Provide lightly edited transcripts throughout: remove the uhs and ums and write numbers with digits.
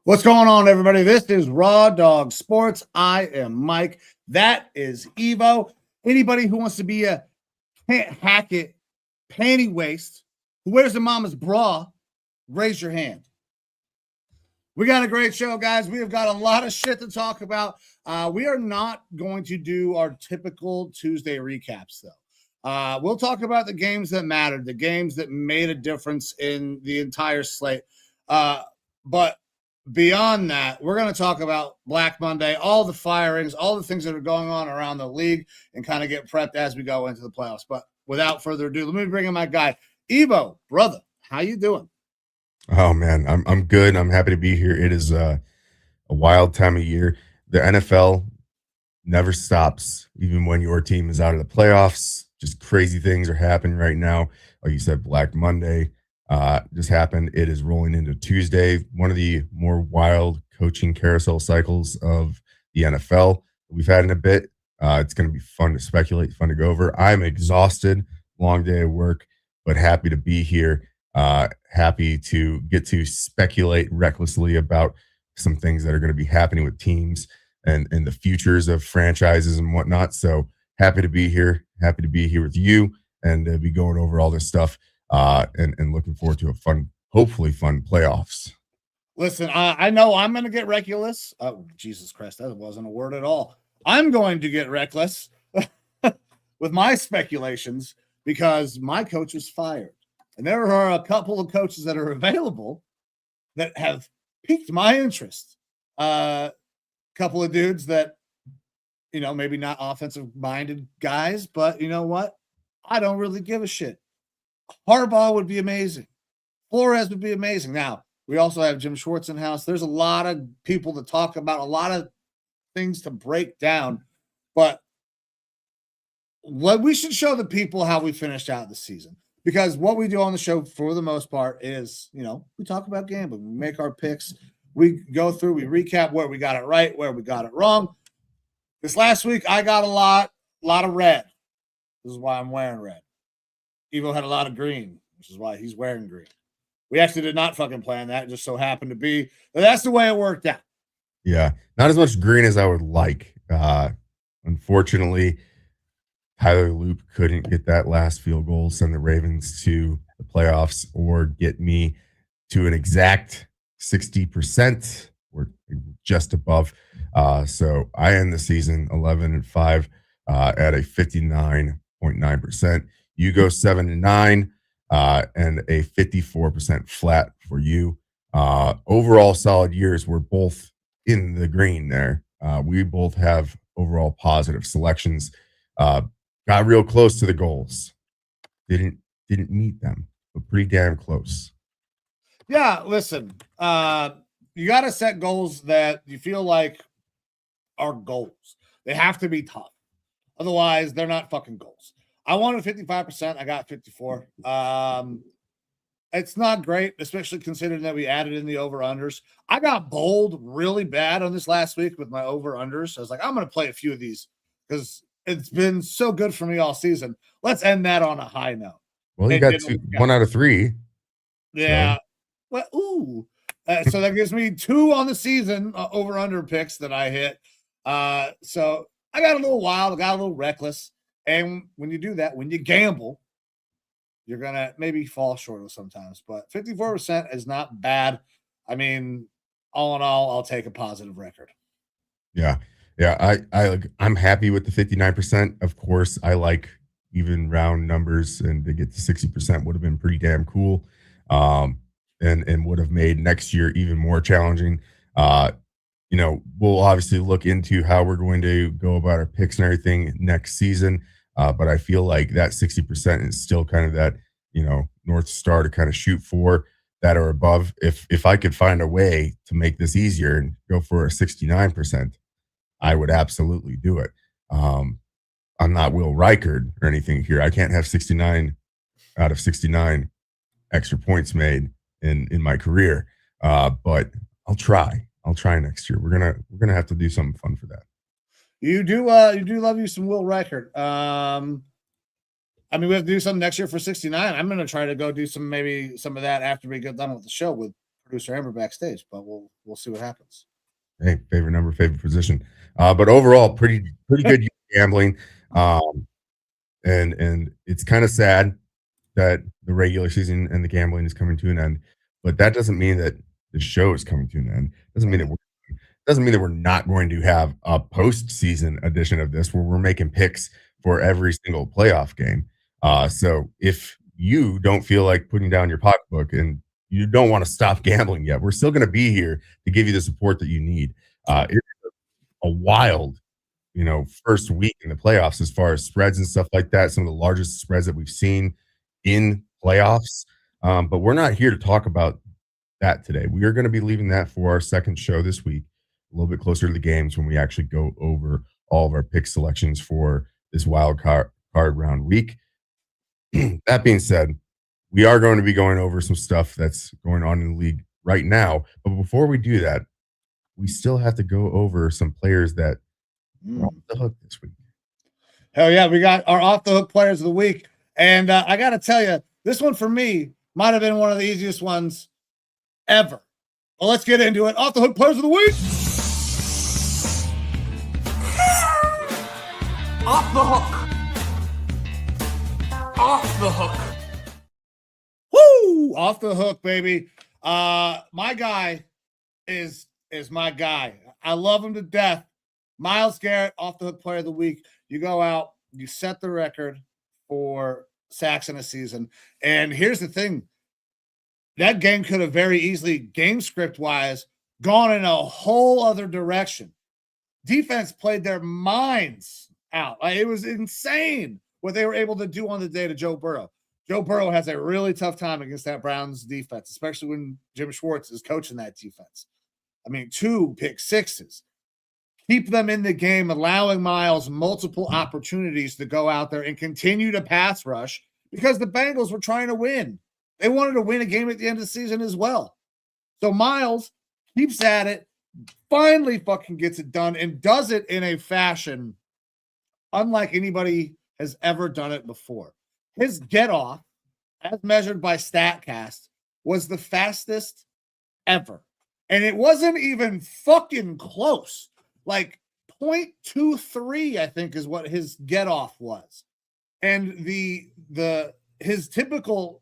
What's going on, everybody? This is Raw Dawg Sports. I am Mike. That is Evo. Anybody who wants to be a can't hack it panty waist who wears a mama's bra, raise your hand. We got a great show, guys. We have got a lot of shit to talk about. We are not going to do our typical Tuesday recaps, though. We'll talk about the games that mattered, the games that made a difference in the entire slate. But beyond that, we're going to talk about Black Monday, all the firings, all the things that are going on around the league, and kind of get prepped as we go into the playoffs. But without further ado, let me bring in my guy, Evo. Brother, how you doing? Oh, man, I'm good. I'm happy to be here. It is a wild time of year. The NFL never stops, even when your team is out of the playoffs. Just crazy things are happening right now. Like you said, Black Monday just happened. It is rolling into Tuesday, one of the more wild coaching carousel cycles of the NFL that we've had in a bit. It's going to be fun to speculate, fun to go over. I'm exhausted, long day of work, but happy to be here. Happy to get to speculate recklessly about some things that are going to be happening with teams and the futures of franchises and whatnot. So happy to be here. Happy to be here with you and be going over all this stuff. And looking forward to a fun, hopefully fun playoffs. Listen, I know I'm going to get reckless. Oh, Jesus Christ, that wasn't a word at all. I'm going to get reckless with my speculations because my coach was fired. And there are a couple of coaches that are available that have piqued my interest. Couple of dudes that, maybe not offensive-minded guys, but you know what? I don't really give a shit. Harbaugh would be amazing. Flores would be amazing. Now, we also have Jim Schwartz in house. There's a lot of people to talk about, a lot of things to break down. But we should show the people how we finished out the season. Because what we do on the show, for the most part, is, we talk about gambling. We make our picks. We go through, we recap where we got it right, where we got it wrong. This last week, I got a lot of red. This is why I'm wearing red. Evo had a lot of green, which is why he's wearing green. We actually did not fucking plan that. It just so happened to be. But that's the way it worked out. Yeah. Not as much green as I would like. Unfortunately, Tyler Loop couldn't get that last field goal, send the Ravens to the playoffs, or get me to an exact 60% or just above. So I end the season 11-5 at a 59.9%. You go 7-9 and a 54% flat for you. Overall solid years. We're both in the green there. We both have overall positive selections. Got real close to the goals. Didn't meet them, but pretty damn close. Yeah, listen. You got to set goals that you feel like are goals. They have to be tough. Otherwise, they're not fucking goals. I wanted 55%. I got 54. It's not great, especially considering that we added in the over-unders. I got bold really bad on this last week with my over-unders. I was like, I'm going to play a few of these because it's been so good for me all season. Let's end that on a high note. Well, you got 1 out of 3. Yeah. So. Well, ooh. So that gives me 2 on the season over-under picks that I hit. So I got a little wild. I got a little reckless. And when you do that, when you gamble, you're going to maybe fall short of sometimes. But 54% is not bad. I mean, all in all, I'll take a positive record. Yeah. Yeah. I'm happy with the 59%. Of course, I like even round numbers, and to get to 60% would have been pretty damn cool. And would have made next year even more challenging. we'll obviously look into how we're going to go about our picks and everything next season. But I feel like that 60% is still kind of that, North Star to kind of shoot for that or above. If I could find a way to make this easier and go for a 69%, I would absolutely do it. I'm not Will Reichard or anything here. I can't have 69 out of 69 extra points made in my career. But I'll try. I'll try next year. We're gonna have to do something fun for that. You do love you some Will Reichard. We have to do something next year for 69. I'm gonna try to go do maybe some of that after we get done with the show with producer Amber backstage, but we'll see what happens. Hey, favorite number, favorite position. But overall, pretty good gambling. And it's kind of sad that the regular season and the gambling is coming to an end, but that doesn't mean that the show is coming to an end. Doesn't mean that we're not going to have a postseason edition of this where we're making picks for every single playoff game. So if you don't feel like putting down your pocketbook and you don't want to stop gambling yet, we're still going to be here to give you the support that you need. It's a wild, first week in the playoffs as far as spreads and stuff like that. Some of the largest spreads that we've seen in playoffs. But we're not here to talk about that today. We are going to be leaving that for our second show this week, a little bit closer to the games when we actually go over all of our pick selections for this wild card round week. That being said, we are going to be going over some stuff that's going on in the league right now. But before we do that, we still have to go over some players that are off the hook this week. Hell yeah, we got our off the hook players of the week. And I got to tell you, this one for me might have been one of the easiest ones ever. Well, let's get into it. Off the hook players of the week. Off the hook. Off the hook. Woo! Off the hook, baby. My guy is my guy. I love him to death. Myles Garrett, off the hook player of the week. You go out, you set the record for sacks in a season. And here's the thing. That game could have very easily, game script wise, gone in a whole other direction. Defense played their minds out. It was insane what they were able to do on the day to Joe Burrow. Joe Burrow has a really tough time against that Browns defense, especially when Jim Schwartz is coaching that defense. 2 pick sixes. Keep them in the game, allowing Myles multiple opportunities to go out there and continue to pass rush because the Bengals were trying to win. They wanted to win a game at the end of the season as well. So Myles keeps at it, finally fucking gets it done, and does it in a fashion unlike anybody has ever done it before. His get off, as measured by StatCast, was the fastest ever. And it wasn't even fucking close. Like 0.23, I think, is what his get off was. And his typical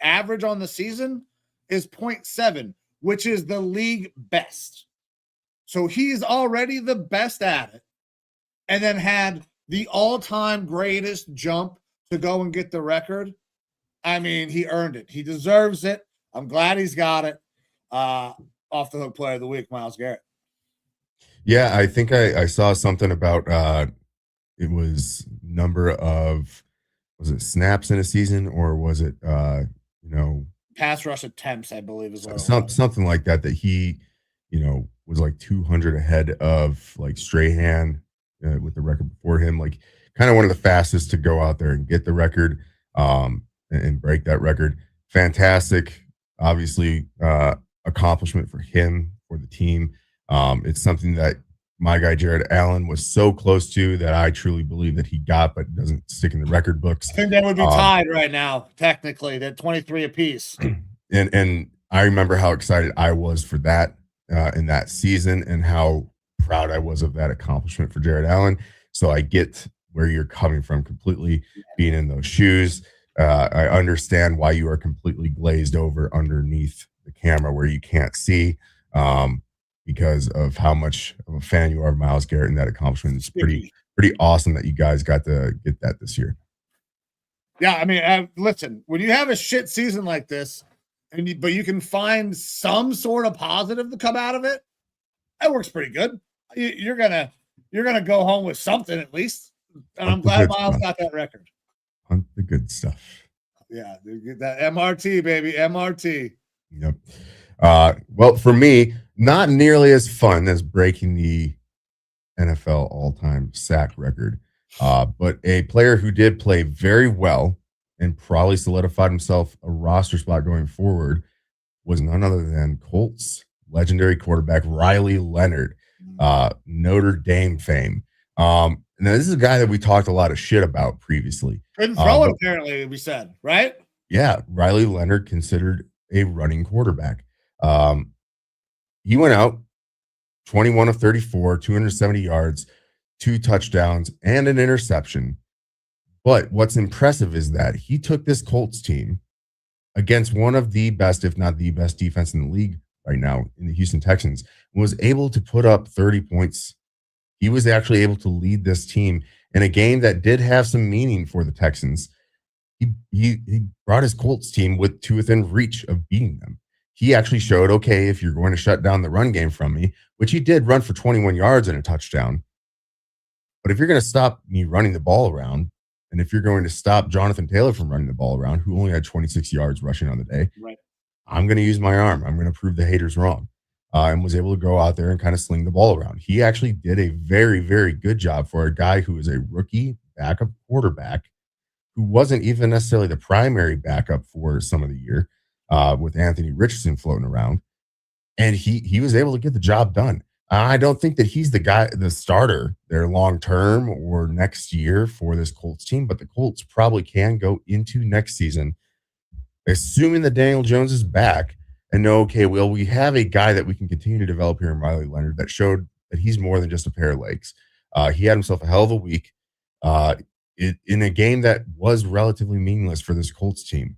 average on the season is 0.7, which is the league best. So he's already the best at it. And then had the all-time greatest jump to go and get the record. He earned it. He deserves it. I'm glad he's got it. Off the hook player of the week, Myles Garrett. Yeah, I think I saw something about it was number of, was it snaps in a season or was it pass rush attempts, I believe is what something like that he was like 200 ahead of Strahan with the record before him, kind of one of the fastest to go out there and get the record and break that record. Fantastic, obviously, accomplishment for him, for the team. It's something that my guy Jared Allen was so close to that I truly believe that he got, but doesn't stick in the record books. I think that would be tied right now, technically. They're 23 apiece. And I remember how excited I was for that in that season and how proud I was of that accomplishment for Jared Allen. So I get where you're coming from completely, being in those shoes. I understand why you are completely glazed over underneath the camera where you can't see. Because of how much of a fan you are of Myles Garrett and that accomplishment. It's pretty awesome that you guys got to get that this year. Yeah, listen, when you have a shit season like this, but you can find some sort of positive to come out of it, That works pretty good. You're gonna go home with something at least. And I'm Hunt the glad good Myles stuff. got that record. Hunt the good stuff. Yeah, that MRT, baby. MRT. Yep. Well, for me, not nearly as fun as breaking the NFL all-time sack record, but a player who did play very well and probably solidified himself a roster spot going forward was none other than Colts legendary quarterback Riley Leonard, Notre Dame fame. Now this is a guy that we talked a lot of shit about previously. Couldn't throw it, apparently, we said, right? Yeah, Riley Leonard considered a running quarterback. He went out 21 of 34, 270 yards, 2 touchdowns, and an interception. But what's impressive is that he took this Colts team against one of the best, if not the best defense in the league right now in the Houston Texans, and was able to put up 30 points. He was actually able to lead this team in a game that did have some meaning for the Texans. He brought his Colts team to within reach of beating them. He actually showed, okay, if you're going to shut down the run game from me, which he did run for 21 yards and a touchdown, but if you're going to stop me running the ball around, and if you're going to stop Jonathan Taylor from running the ball around, who only had 26 yards rushing on the day, right, I'm going to use my arm. I'm going to prove the haters wrong, and was able to go out there and kind of sling the ball around. He actually did a very, very good job for a guy who is a rookie backup quarterback who wasn't even necessarily the primary backup for some of the year, with Anthony Richardson floating around. And he was able to get the job done. I don't think that he's the starter there long term or next year for this Colts team, but the Colts probably can go into next season, assuming that Daniel Jones is back, and know, okay, well, we have a guy that we can continue to develop here in Riley Leonard that showed that he's more than just a pair of legs. He had himself a hell of a week in a game that was relatively meaningless for this Colts team,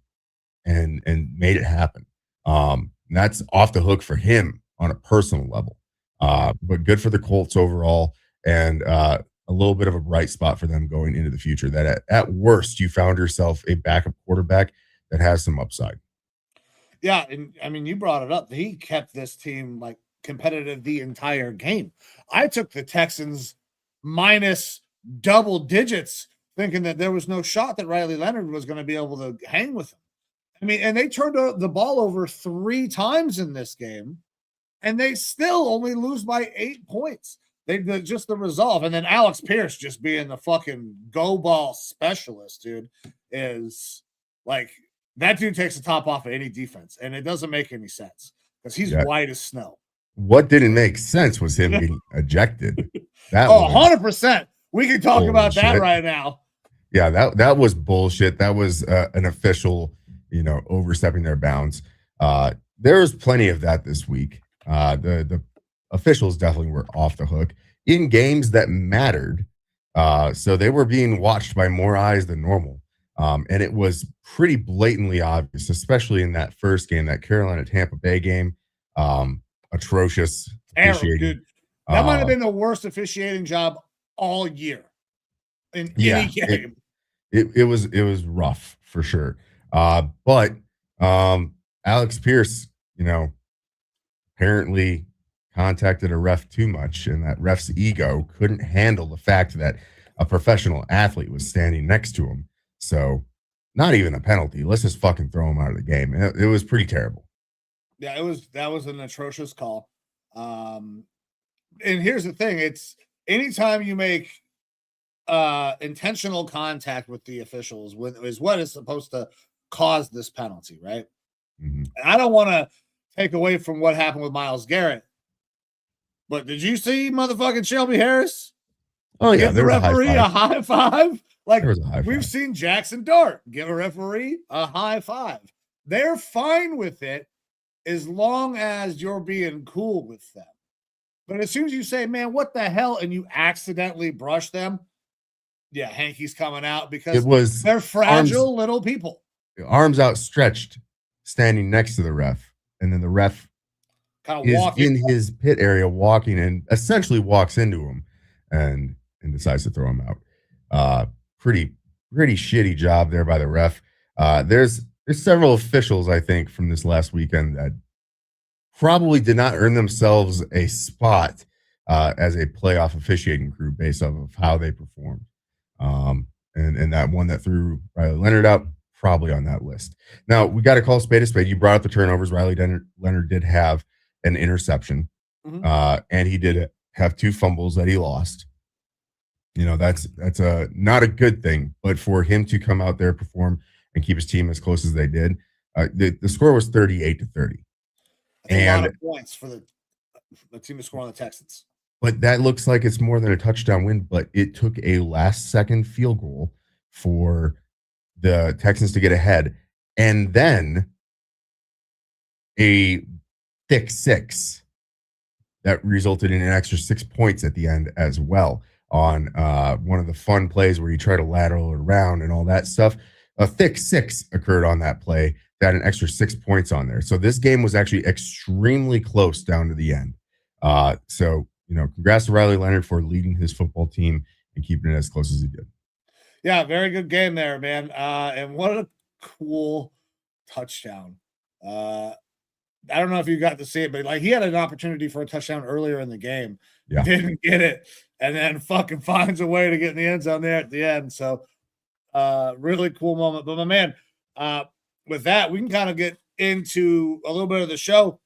and made it happen. That's off the hook for him on a personal level. But good for the Colts overall, and a little bit of a bright spot for them going into the future. That at worst, you found yourself a backup quarterback that has some upside. Yeah, and I mean, you brought it up. He kept this team like competitive the entire game. I took the Texans minus double digits, thinking that there was no shot that Riley Leonard was going to be able to hang with him. I mean, and they turned the ball over 3 times in this game, and they still only lose by 8 points. Just the resolve. And then Alex Pierce just being the fucking go ball specialist, dude, is like, that dude takes the top off of any defense, and it doesn't make any sense because he's white as snow. What didn't make sense was him getting ejected. That 100%. We can talk about that right now. Yeah, that was bullshit. That was an official, overstepping their bounds. There was plenty of that this week. The officials definitely were off the hook in games that mattered. So they were being watched by more eyes than normal. And it was pretty blatantly obvious, especially in that first game, that Carolina-Tampa Bay game. Atrocious officiating. Dude. That might have been the worst officiating job all year in any game. It was rough for sure. But Alex Pierce, apparently contacted a ref too much, and that ref's ego couldn't handle the fact that a professional athlete was standing next to him. So not even a penalty. Let's just fucking throw him out of the game. It was pretty terrible. Yeah, that was an atrocious call. And here's the thing. It's anytime you make intentional contact with the officials is what is supposed to cause this penalty, right? Mm-hmm. And I don't want to take away from what happened with Myles Garrett, but did you see motherfucking Shelby Harris? Oh yeah, give the referee a high five. Like we've seen Jackson Dart give a referee a high five. They're fine with it as long as you're being cool with them. But as soon as you say, man, what the hell, and you accidentally brush them, yeah, Hanky's coming out because they're fragile little people. Arms outstretched, standing next to the ref. And then the ref kind of is in his pit area walking and essentially walks into him and decides to throw him out. Pretty shitty job there by the ref. There's several officials, I think, from this last weekend that probably did not earn themselves a spot as a playoff officiating crew based off of how they performed. And that one that threw Riley Leonard out, probably on that list. Now, we got to call a spade a spade. You brought up the turnovers. Riley Leonard did have an interception, and he did have 2 fumbles that he lost. You know, that's not a good thing, but for him to come out there, perform, and keep his team as close as they did, the score was 38-30. That's a lot of points for the team to score on the Texans. But that looks like it's more than a touchdown win, but it took a last-second field goal for the Texans to get ahead, and then a thick 6 that resulted in an extra 6 points at the end as well on one of the fun plays where you try to lateral it around and all that stuff. A thick 6 occurred on that play that had an extra 6 points on there. So this game was actually extremely close down to the end. So, you know, congrats to Riley Leonard for leading his football team and keeping it as close as he did. Yeah, very good game there, man. And what a cool touchdown. I don't know if you got to see it, but like he had an opportunity for a touchdown earlier in the game. Yeah. Didn't get it, and then fucking finds a way to get in the end zone there at the end. So really cool moment. But my man, with that, we can kind of get into a little bit of the show.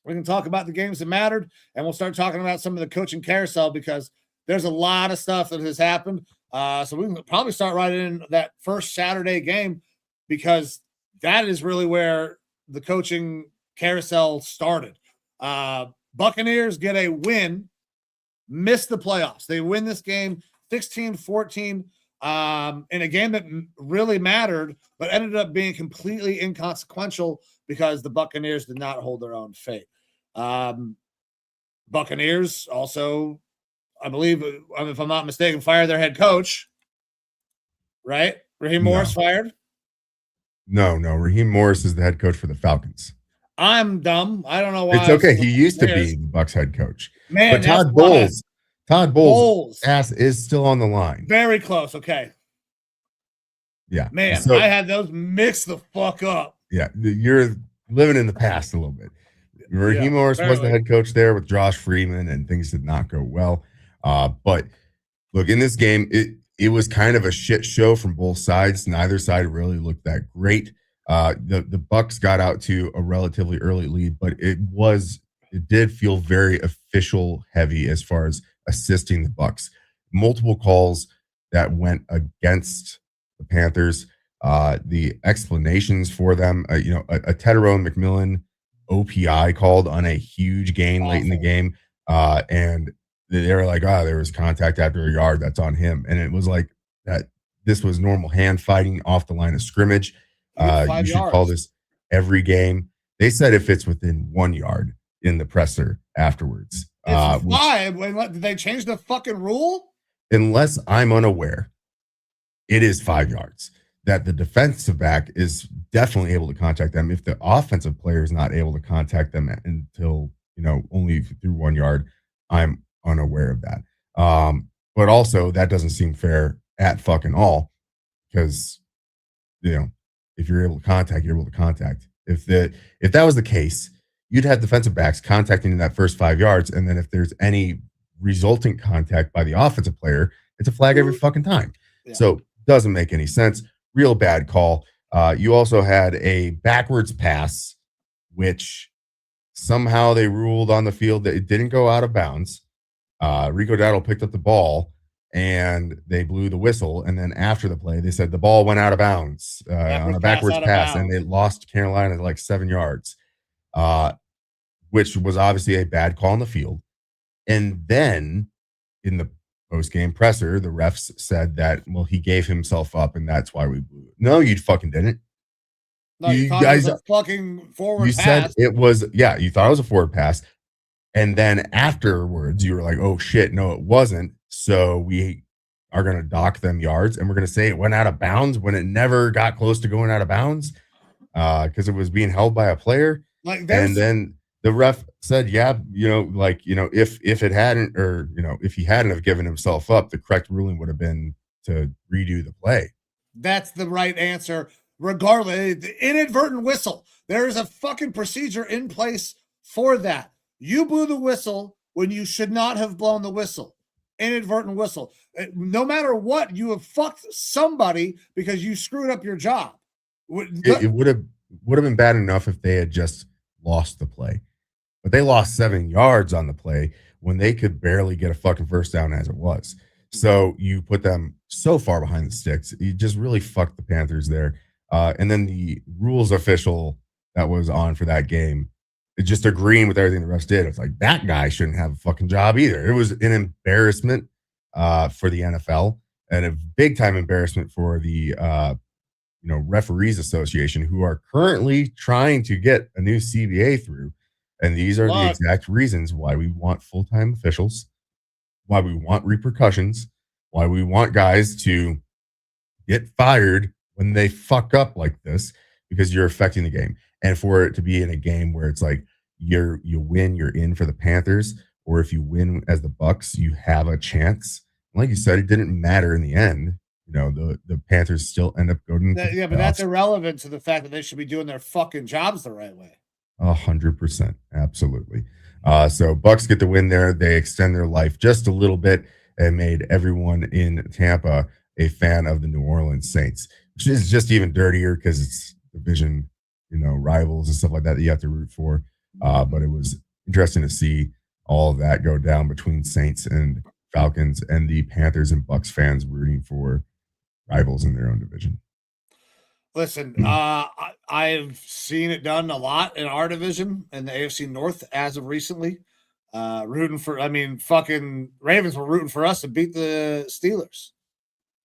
We can talk about the games that mattered, and we'll start talking about some of the coaching carousel because there's a lot of stuff that has happened. So we can probably start right in that first Saturday game because that is really where the coaching carousel started. Buccaneers get a win, miss the playoffs. They win this game 16-14 in a game that really mattered, but ended up being completely inconsequential because the Buccaneers did not hold their own fate. Buccaneers also, I believe, if I'm not mistaken, fired their head coach, right? Raheem Morris fired? No. Raheem Morris is the head coach for the Falcons. I'm dumb. I don't know why. It's okay. He used to be the Bucs head coach. Man, but Todd Bowles' ass is still on the line. Very close. Okay. Yeah. Man, so, I had those mixed the fuck up. Yeah. You're living in the past a little bit. Raheem Morris was the head coach there with Josh Freeman, and things did not go well. But look, in this game, it was kind of a shit show from both sides. Neither side really looked that great. The Bucs got out to a relatively early lead, but it did feel very official heavy as far as assisting the Bucs. Multiple calls that went against the Panthers. The explanations for them, a Tetero McMillan OPI called on a huge gain late in the game, and they were like, there was contact after a yard. That's on him. And it was like that. This was normal hand fighting off the line of scrimmage. You should call this every game. They said if it's within 1 yard in the presser afterwards. It's 5. Did they change the fucking rule? Unless I'm unaware, it is 5 yards. That the defensive back is definitely able to contact them. If the offensive player is not able to contact them until, only through 1 yard, I'm unaware of that. But also that doesn't seem fair at fucking all because, if you're able to contact, you're able to contact. If that was the case, you'd have defensive backs contacting in that first 5 yards. And then if there's any resulting contact by the offensive player, it's a flag every fucking time. Yeah. So doesn't make any sense. Real bad call. You also had a backwards pass, which somehow they ruled on the field that it didn't go out of bounds. Rico Dowdle picked up the ball and they blew the whistle. And then after the play, they said the ball went out of bounds on a backwards pass and they lost Carolina like 7 yards, which was obviously a bad call on the field. And then in the post-game presser, the refs said that, well, he gave himself up and that's why we blew it. No, you fucking didn't. No, you guys, it was a fucking forward pass. Said it was, you thought it was a forward pass. And then afterwards, you were like, oh shit, no, it wasn't. So we are going to dock them yards and we're going to say it went out of bounds when it never got close to going out of bounds because it was being held by a player. And then the ref said, if it hadn't, or, if he hadn't have given himself up, the correct ruling would have been to redo the play. That's the right answer. Regardless, the inadvertent whistle. There is a fucking procedure in place for that. You blew the whistle when you should not have blown the whistle. Inadvertent whistle. No matter what, you have fucked somebody because you screwed up your job. It would have been bad enough if they had just lost the play, but they lost 7 yards on the play when they could barely get a fucking first down as it was. So you put them so far behind the sticks. You just really fucked the Panthers there. And then the rules official that was on for that game, just agreeing with everything the refs did. It's like, that guy shouldn't have a fucking job either. It was an embarrassment for the NFL and a big time embarrassment for the Referees Association, who are currently trying to get a new CBA through. And these are the exact reasons why we want full-time officials, why we want repercussions, why we want guys to get fired when they fuck up like this, because you're affecting the game. And for it to be in a game where it's like you win, you're in for the Panthers, or if you win as the Bucks, you have a chance. Like you said, it didn't matter in the end. The Panthers still end up going. Yeah, but that's irrelevant to the fact that they should be doing their fucking jobs the right way. 100%, absolutely. So Bucks get the win there. They extend their life just a little bit and made everyone in Tampa a fan of the New Orleans Saints, which is just even dirtier because it's division, rivals and stuff like that you have to root for. But it was interesting to see all of that go down between Saints and Falcons and the Panthers and Bucks fans rooting for rivals in their own division. Listen, I've seen it done a lot in our division in the AFC North as of recently. Fucking Ravens were rooting for us to beat the Steelers.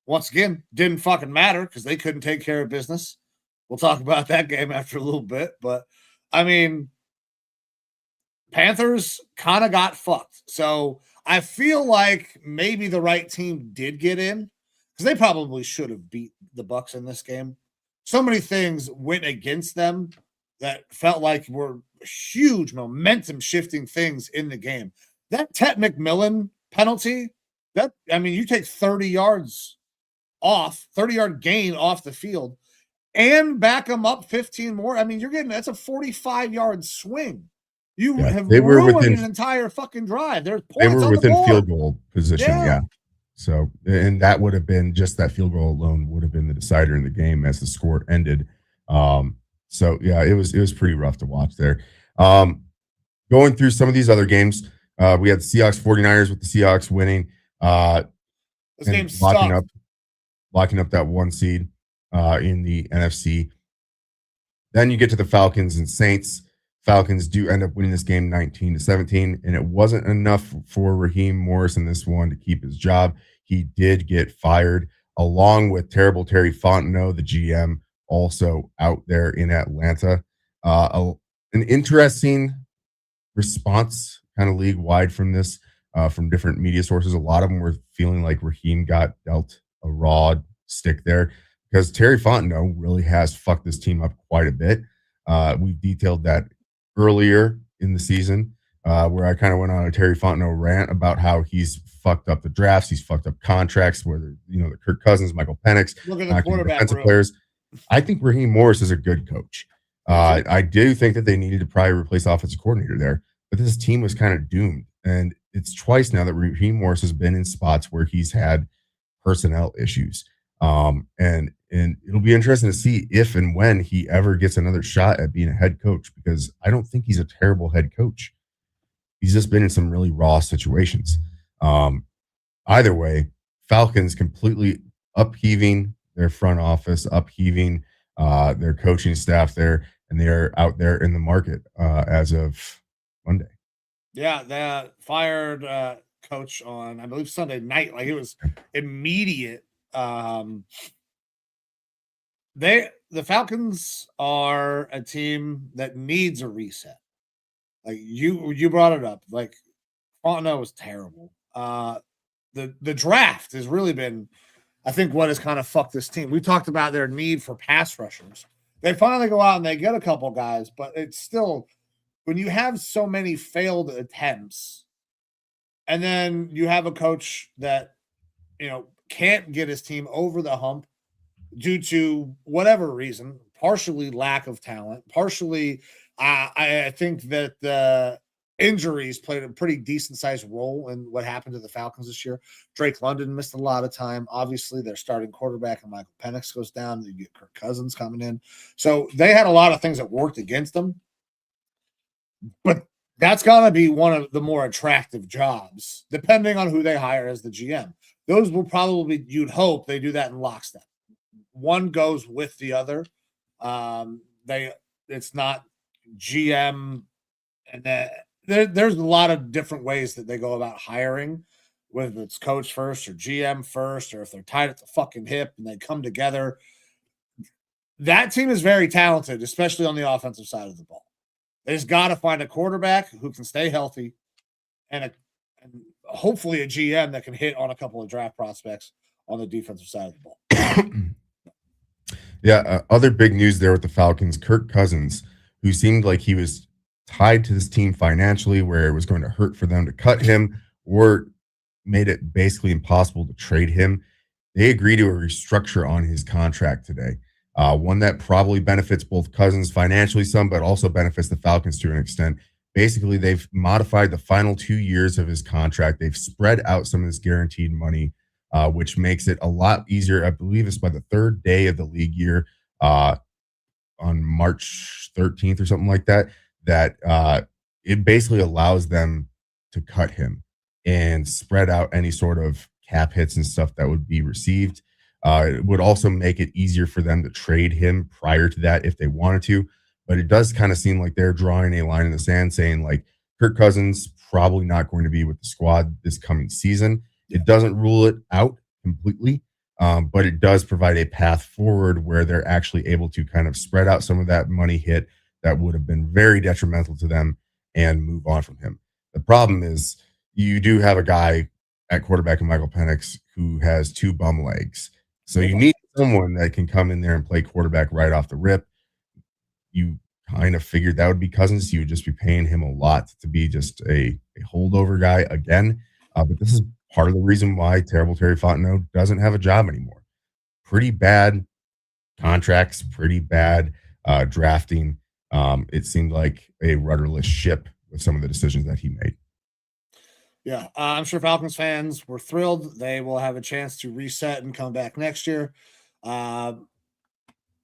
Once again, didn't fucking matter because they couldn't take care of business. We'll talk about that game after a little bit. But, Panthers kind of got fucked. So I feel like maybe the right team did get in because they probably should have beat the Bucks in this game. So many things went against them that felt like were huge momentum shifting things in the game. That Ted McMillan penalty, you take 30 yards off, 30-yard gain off the field and back them up 15 more. That's a 45-yard swing. They were ruined an entire fucking drive. There's points they were on within the board. Field goal position. Yeah. So, and that would have been just that field goal alone would have been the decider in the game as the score ended. It was pretty rough to watch there. Going through some of these other games, we had the Seahawks 49ers with the Seahawks winning. This game locking up that 1 seed in the NFC. Then you get to the Falcons and Saints. Falcons do end up winning this game 19-17, and it wasn't enough for Raheem Morris in this one to keep his job. He did get fired, along with terrible Terry Fontenot, the GM, also out there in Atlanta. An interesting response kind of league-wide from this, from different media sources. A lot of them were feeling like Raheem got dealt a raw stick there because Terry Fontenot really has fucked this team up quite a bit. We've detailed that earlier in the season, where I kind of went on a Terry Fontenot rant about how he's fucked up the drafts, he's fucked up contracts, whether the Kirk Cousins, Michael Penix, look at the quarterback defensive players. I think Raheem Morris is a good coach. I do think that they needed to probably replace offensive coordinator there, but this team was kind of doomed, and it's twice now that Raheem Morris has been in spots where he's had personnel issues. And it'll be interesting to see if and when he ever gets another shot at being a head coach, because I don't think he's a terrible head coach. He's just been in some really raw situations. Either way, Falcons completely upheaving their front office, upheaving their coaching staff there, and they're out there in the market as of Monday. Yeah, they fired coach on, I believe, Sunday night. Like, it was immediate. The Falcons are a team that needs a reset. Like you brought it up. Like, Fontenot was terrible. The draft has really been, I think, what has kind of fucked this team. We talked about their need for pass rushers. They finally go out and they get a couple guys, but it's still, when you have so many failed attempts, and then you have a coach that can't get his team over the hump due to whatever reason, partially lack of talent, partially I think that the injuries played a pretty decent sized role in what happened to the Falcons this year. Drake London missed a lot of time. Obviously, their starting quarterback and Michael Penix goes down. You get Kirk Cousins coming in. So they had a lot of things that worked against them. But that's going to be one of the more attractive jobs, depending on who they hire as the GM. Those will probably, you'd hope they do that in lockstep. One goes with the other. It's not GM, and there's a lot of different ways that they go about hiring, whether it's coach first or GM first, or if they're tied at the fucking hip and they come together. That team is very talented, especially on the offensive side of the ball. They just got to find a quarterback who can stay healthy and hopefully a GM that can hit on a couple of draft prospects on the defensive side of the ball. Yeah, other big news there with the Falcons, Kirk Cousins, who seemed like he was tied to this team financially, where it was going to hurt for them to cut him or made it basically impossible to trade him. They agreed to a restructure on his contract today, one that probably benefits both Cousins financially some, but also benefits the Falcons to an extent. Basically, they've modified the final 2 years of his contract. They've spread out some of this guaranteed money, which makes it a lot easier. I believe it's by the third day of the league year, on March 13th or something like that, it basically allows them to cut him and spread out any sort of cap hits and stuff that would be received. It would also make it easier for them to trade him prior to that if they wanted to. But it does kind of seem like they're drawing a line in the sand saying, like, Kirk Cousins probably not going to be with the squad this coming season. It doesn't rule it out completely, but it does provide a path forward where they're actually able to kind of spread out some of that money hit that would have been very detrimental to them and move on from him. The problem is you do have a guy at quarterback in Michael Penix who has 2 bum legs. So you need someone that can come in there and play quarterback right off the rip. You kind of figured that would be Cousins. You would just be paying him a lot to be just a holdover guy again. But this is part of the reason why terrible Terry Fontenot doesn't have a job anymore. Pretty bad contracts, pretty bad drafting. It seemed like a rudderless ship with some of the decisions that he made. Yeah, I'm sure Falcons fans were thrilled. They will have a chance to reset and come back next year.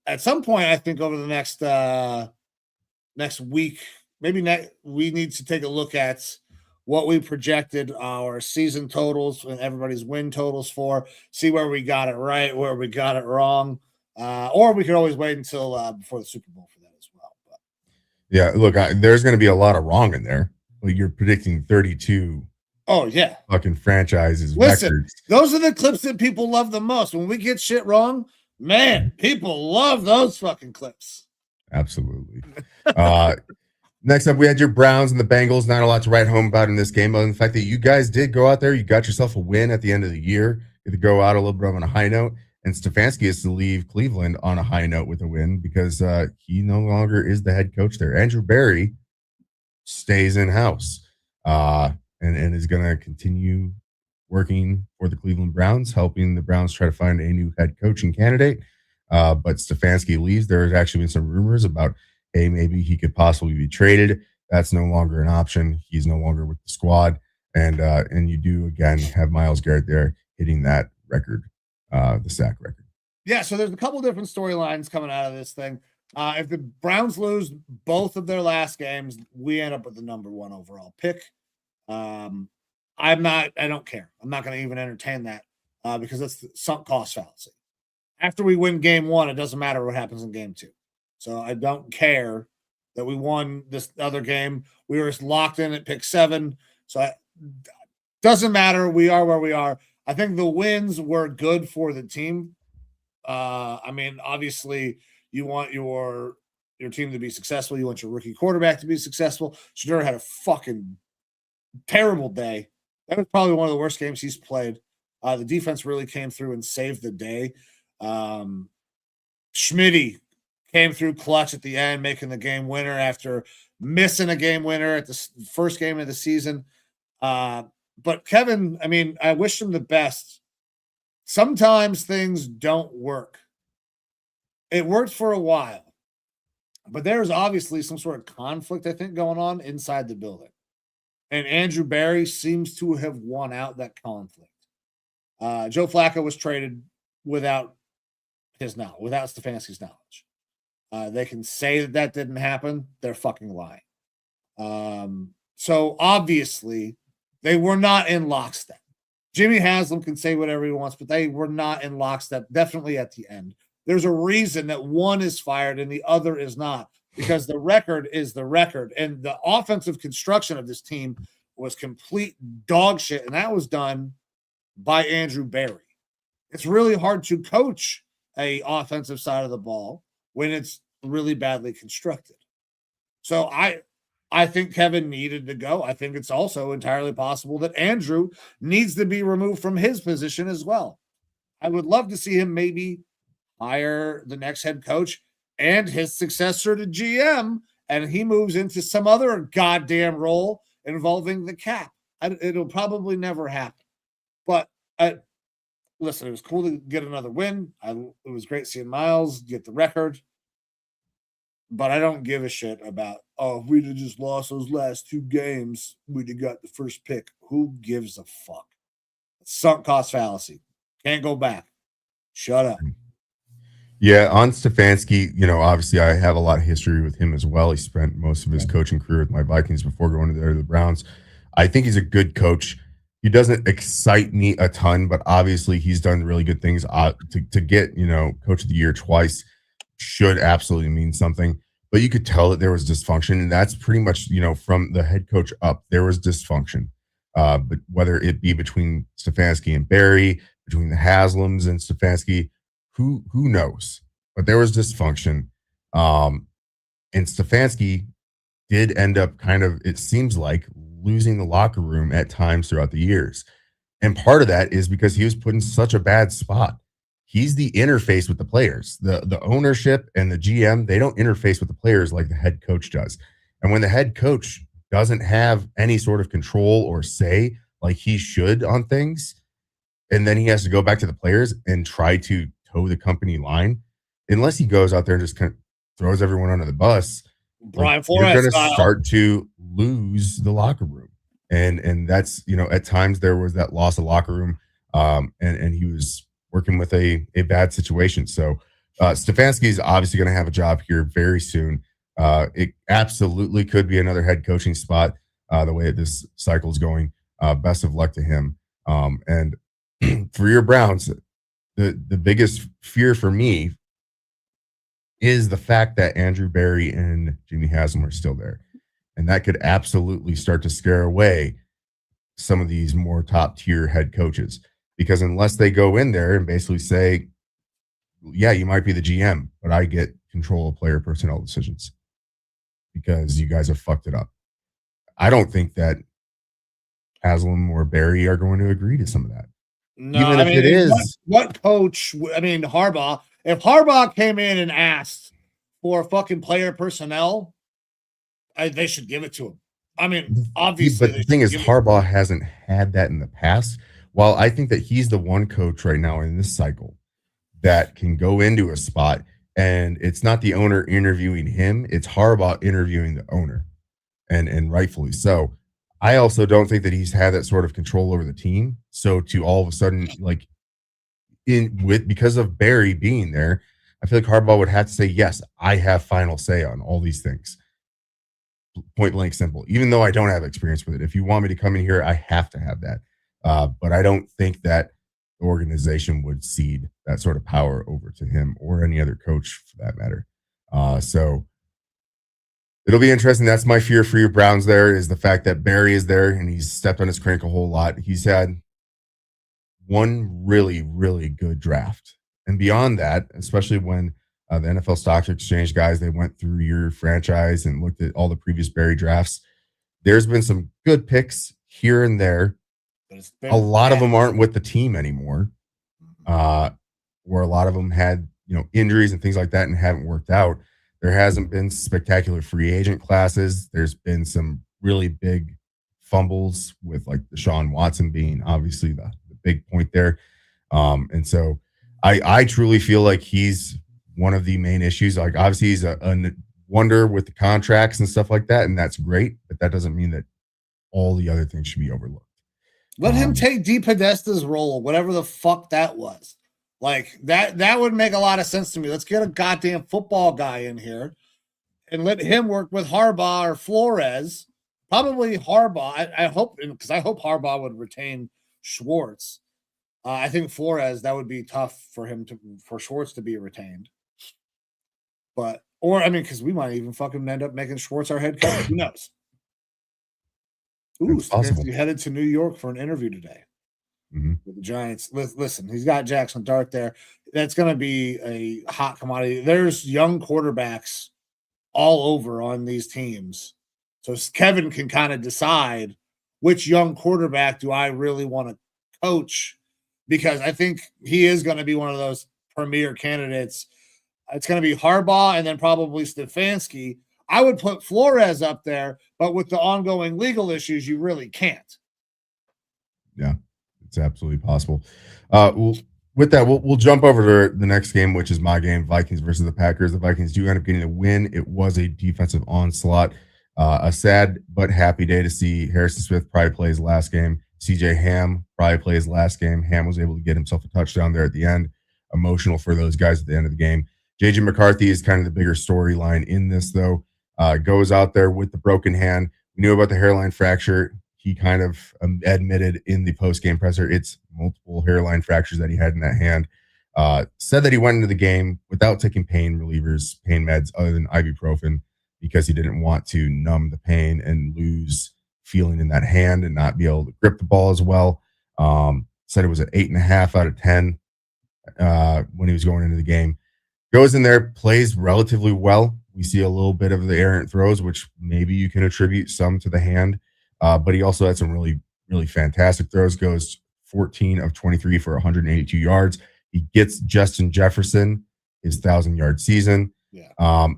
At some point, I think over the next week, maybe we need to take a look at what we projected our season totals and everybody's win totals for, see where we got it right, where we got it wrong. Or we could always wait until before the Super Bowl for that as well. But. Yeah, look, there's going to be a lot of wrong in there. Like, you're predicting 32. Oh, yeah. Fucking franchises. Listen, records. Those are the clips that people love the most. When we get shit wrong, man, people love those fucking clips. Absolutely. Next up, we had your Browns and the Bengals. Not a lot to write home about in this game, other than the fact that you guys did go out there. You got yourself a win at the end of the year. You had to go out a little bit on a high note. And Stefanski is to leave Cleveland on a high note with a win because he no longer is the head coach there. Andrew Berry stays in-house and is going to continue working for the Cleveland Browns, helping the Browns try to find a new head coaching candidate. But Stefanski leaves. There has actually been some rumors about, hey, maybe he could possibly be traded. That's no longer an option. He's no longer with the squad. And you do, again, have Myles Garrett there hitting that record, the sack record. Yeah, so there's a couple different storylines coming out of this thing. If the Browns lose both of their last games, we end up with the number 1 overall pick. I don't care. I'm not going to even entertain that because that's the sunk cost fallacy. After we win game 1, it doesn't matter what happens in game 2. So I don't care that we won this other game. We were locked in at pick 7. So it doesn't matter. We are where we are. I think the wins were good for the team. I mean, obviously, you want your team to be successful. You want your rookie quarterback to be successful. Shedeur had a fucking terrible day. That was probably one of the worst games he's played. The defense really came through and saved the day. Schmitty came through clutch at the end, making the game winner after missing a game winner at the first game of the season. But Kevin, I mean, I wish him the best. Sometimes things don't work. It worked for a while. But there's obviously some sort of conflict, I think, going on inside the building. And Andrew Berry seems to have won out that conflict. Joe Flacco was traded without without Stefanski's knowledge. They can say that didn't happen. They're fucking lying. So obviously, they were not in lockstep. Jimmy Haslam can say whatever he wants, but they were not in lockstep, definitely at the end. There's a reason that one is fired and the other is not, because the record is the record. And the offensive construction of this team was complete dog shit, and that was done by Andrew Berry. It's really hard to coach a offensive side of the ball when it's really badly constructed. So I think Kevin needed to go. I think it's also entirely possible that Andrew needs to be removed from his position as well. I would love to see him maybe hire the next head coach and his successor to GM, and he moves into some other goddamn role involving the cap. It'll probably never happen. But listen, it was cool to get another win. It was great seeing Myles get the record. But I don't give a shit about, if we'd have just lost those last 2 games, we'd have got the first pick. Who gives a fuck? Sunk cost fallacy. Can't go back. Shut up. Yeah, on Stefanski, obviously I have a lot of history with him as well. He spent most of his coaching career with my Vikings before going to the Browns. I think he's a good coach. He doesn't excite me a ton, but obviously he's done really good things. To get, coach of the year twice should absolutely mean something. But you could tell that there was dysfunction, and that's pretty much, from the head coach up, there was dysfunction. But whether it be between Stefanski and Berry, between the Haslams and Stefanski, who knows? But there was dysfunction. And Stefanski did end up kind of, it seems like, losing the locker room at times throughout the years. And part of that is because he was put in such a bad spot. He's the interface with the players. The ownership and the GM, they don't interface with the players like the head coach does. And when the head coach doesn't have any sort of control or say like he should on things, and then he has to go back to the players and try to toe the company line, unless he goes out there and just kind of throws everyone under the bus, Brian you're going to style. start to lose the locker room. And that's, at times there was that loss of locker room, and he was working with a bad situation. So Stefanski is obviously going to have a job here very soon. It absolutely could be another head coaching spot the way this cycle is going. Best of luck to him. And for your Browns, the biggest fear for me is the fact that Andrew Berry and Jimmy Haslam are still there. And that could absolutely start to scare away some of these more top tier head coaches. Because unless they go in there and basically say, yeah, you might be the GM, but I get control of player personnel decisions because you guys have fucked it up. I don't think that Haslam or Berry are going to agree to some of that. No, even if it is. What coach, Harbaugh, if Harbaugh came in and asked for fucking player personnel, they should give it to him. Obviously. But the thing is, Harbaugh hasn't had that in the past. While I think that he's the one coach right now in this cycle that can go into a spot and it's not the owner interviewing him, it's Harbaugh interviewing the owner, and rightfully so. I also don't think that he's had that sort of control over the team. So to all of a sudden, because of Berry being there, I feel like Harbaugh would have to say, yes, I have final say on all these things. Point blank simple. Even though I don't have experience with it, if you want me to come in here, I have to have that. But I don't think that the organization would cede that sort of power over to him or any other coach for that matter. So it'll be interesting. That's my fear for your Browns there, is the fact that Berry is there and he's stepped on his crank a whole lot. He's had one really, really good draft. And beyond that, especially when the NFL Stock Exchange guys, they went through your franchise and looked at all the previous Berry drafts, there's been some good picks here and there. A lot of them aren't with the team anymore, where a lot of them had, injuries and things like that and haven't worked out. There hasn't been spectacular free agent classes. There's been some really big fumbles with like Deshaun Watson being obviously the big point there. And so I truly feel like he's one of the main issues. Like obviously he's wonder with the contracts and stuff like that, and that's great, but that doesn't mean that all the other things should be overlooked. Let him take DePodesta's role, whatever the fuck that was. Like that would make a lot of sense to me. Let's get a goddamn football guy in here and let him work with Harbaugh or Flores. Probably Harbaugh. I hope, because I hope Harbaugh would retain Schwartz. I think Flores, that would be tough for Schwartz to be retained. Because we might even fucking end up making Schwartz our head coach. Who knows? Ooh, Stefanski headed to New York for an interview today with the Giants. Listen, he's got Jackson Dart there. That's going to be a hot commodity. There's young quarterbacks all over on these teams. So Kevin can kind of decide which young quarterback do I really want to coach, because I think he is going to be one of those premier candidates. It's going to be Harbaugh and then probably Stefanski. I would put Flores up there, but with the ongoing legal issues, you really can't. Yeah, it's absolutely possible. With that, we'll jump over to the next game, which is my game, Vikings versus the Packers. The Vikings do end up getting a win. It was a defensive onslaught. A sad but happy day to see Harrison Smith probably play his last game. CJ Ham probably play his last game. Ham was able to get himself a touchdown there at the end. Emotional for those guys at the end of the game. JJ McCarthy is kind of the bigger storyline in this, though. Goes out there with the broken hand. We knew about the hairline fracture. He kind of admitted in the post-game presser it's multiple hairline fractures that he had in that hand. Said that he went into the game without taking pain relievers, pain meds other than ibuprofen, because he didn't want to numb the pain and lose feeling in that hand and not be able to grip the ball as well. Said it was an 8.5 out of 10 when he was going into the game. Goes in there, plays relatively well. We see a little bit of the errant throws, which maybe you can attribute some to the hand. But he also had some really, really fantastic throws. Goes 14 of 23 for 182 yards. He gets Justin Jefferson his 1,000-yard season. Yeah.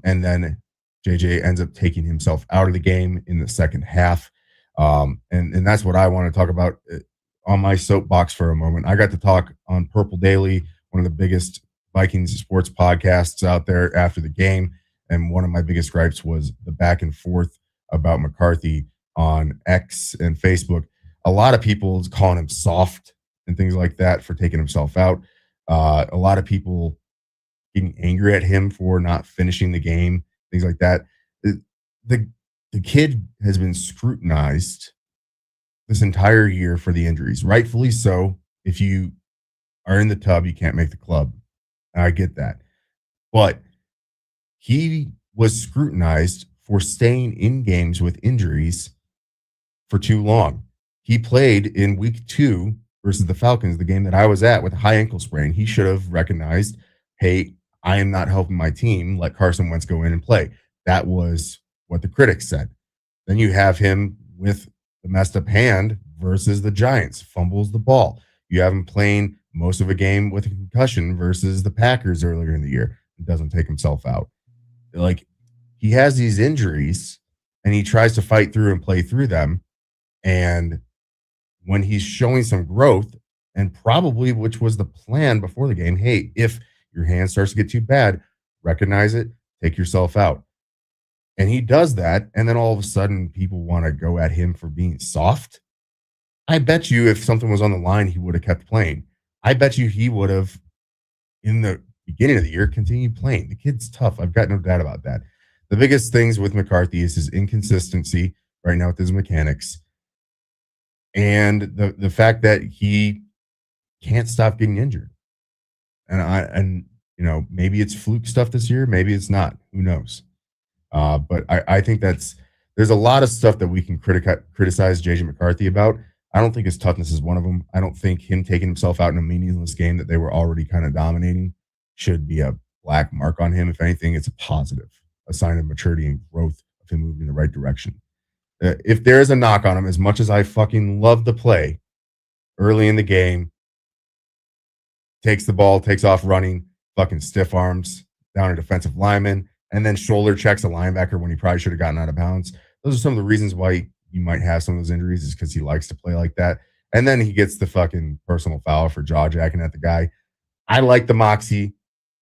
And then JJ ends up taking himself out of the game in the second half. And that's what I want to talk about on my soapbox for a moment. I got to talk on Purple Daily, one of the biggest Vikings sports podcasts out there after the game. And one of my biggest gripes was the back and forth about McCarthy on X and Facebook. A lot of people calling him soft and things like that for taking himself out. A lot of people getting angry at him for not finishing the game, things like that. The kid has been scrutinized this entire year for the injuries, rightfully so. If you are in the tub, you can't make the club. I get that. But he was scrutinized for staying in games with injuries for too long. He played in week 2 versus the Falcons, the game that I was at, with a high ankle sprain. He should have recognized, hey, I am not helping my team. Let Carson Wentz go in and play. That was what the critics said. Then you have him with the messed up hand versus the Giants, fumbles the ball. You have him playing most of a game with a concussion versus the Packers earlier in the year. He doesn't take himself out. Like, he has these injuries and he tries to fight through and play through them. And when he's showing some growth, and probably, which was the plan before the game, hey, if your hand starts to get too bad, recognize it, take yourself out. And he does that. And then all of a sudden people want to go at him for being soft. I bet you if something was on the line, he would have kept playing. I bet you he would have, in the beginning of the year, continued playing. The kid's tough. I've got no doubt about that. The biggest things with McCarthy is his inconsistency right now with his mechanics, and the fact that he can't stop getting injured. And maybe it's fluke stuff this year, maybe it's not. Who knows? But I think there's a lot of stuff that we can criticize JJ McCarthy about. I don't think his toughness is one of them. I don't think him taking himself out in a meaningless game that they were already kind of dominating should be a black mark on him. If anything, it's a positive, a sign of maturity and growth of him moving in the right direction. If there is a knock on him, as much as I fucking love the play early in the game, takes the ball, takes off running, fucking stiff arms down a defensive lineman, and then shoulder checks a linebacker when he probably should have gotten out of bounds. Those are some of the reasons why you might have some of those injuries, is because he likes to play like that. And then he gets the fucking personal foul for jaw jacking at the guy. I like the moxie.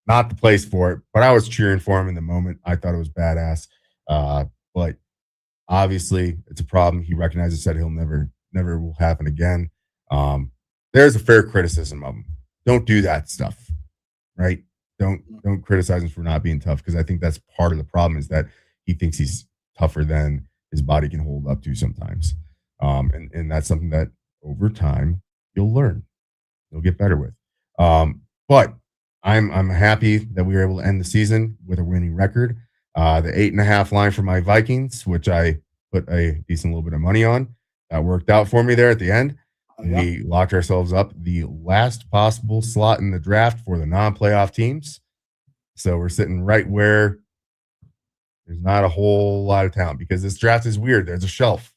not the place for it, but I was cheering for him in the moment. I thought it was badass. But obviously it's a problem. He recognizes, said he'll never will happen again. There's a fair criticism of him. Don't do that stuff, right? Don't criticize him for not being tough, because I think that's part of the problem, is that he thinks he's tougher than his body can hold up to sometimes. And that's something that over time you'll learn, you'll get better with. But I'm happy that we were able to end the season with a winning record. The 8.5 line for my Vikings, which I put a decent little bit of money on, that worked out for me there at the end. We locked ourselves up the last possible slot in the draft for the non-playoff teams. So we're sitting right where there's not a whole lot of talent, because this draft is weird. There's a shelf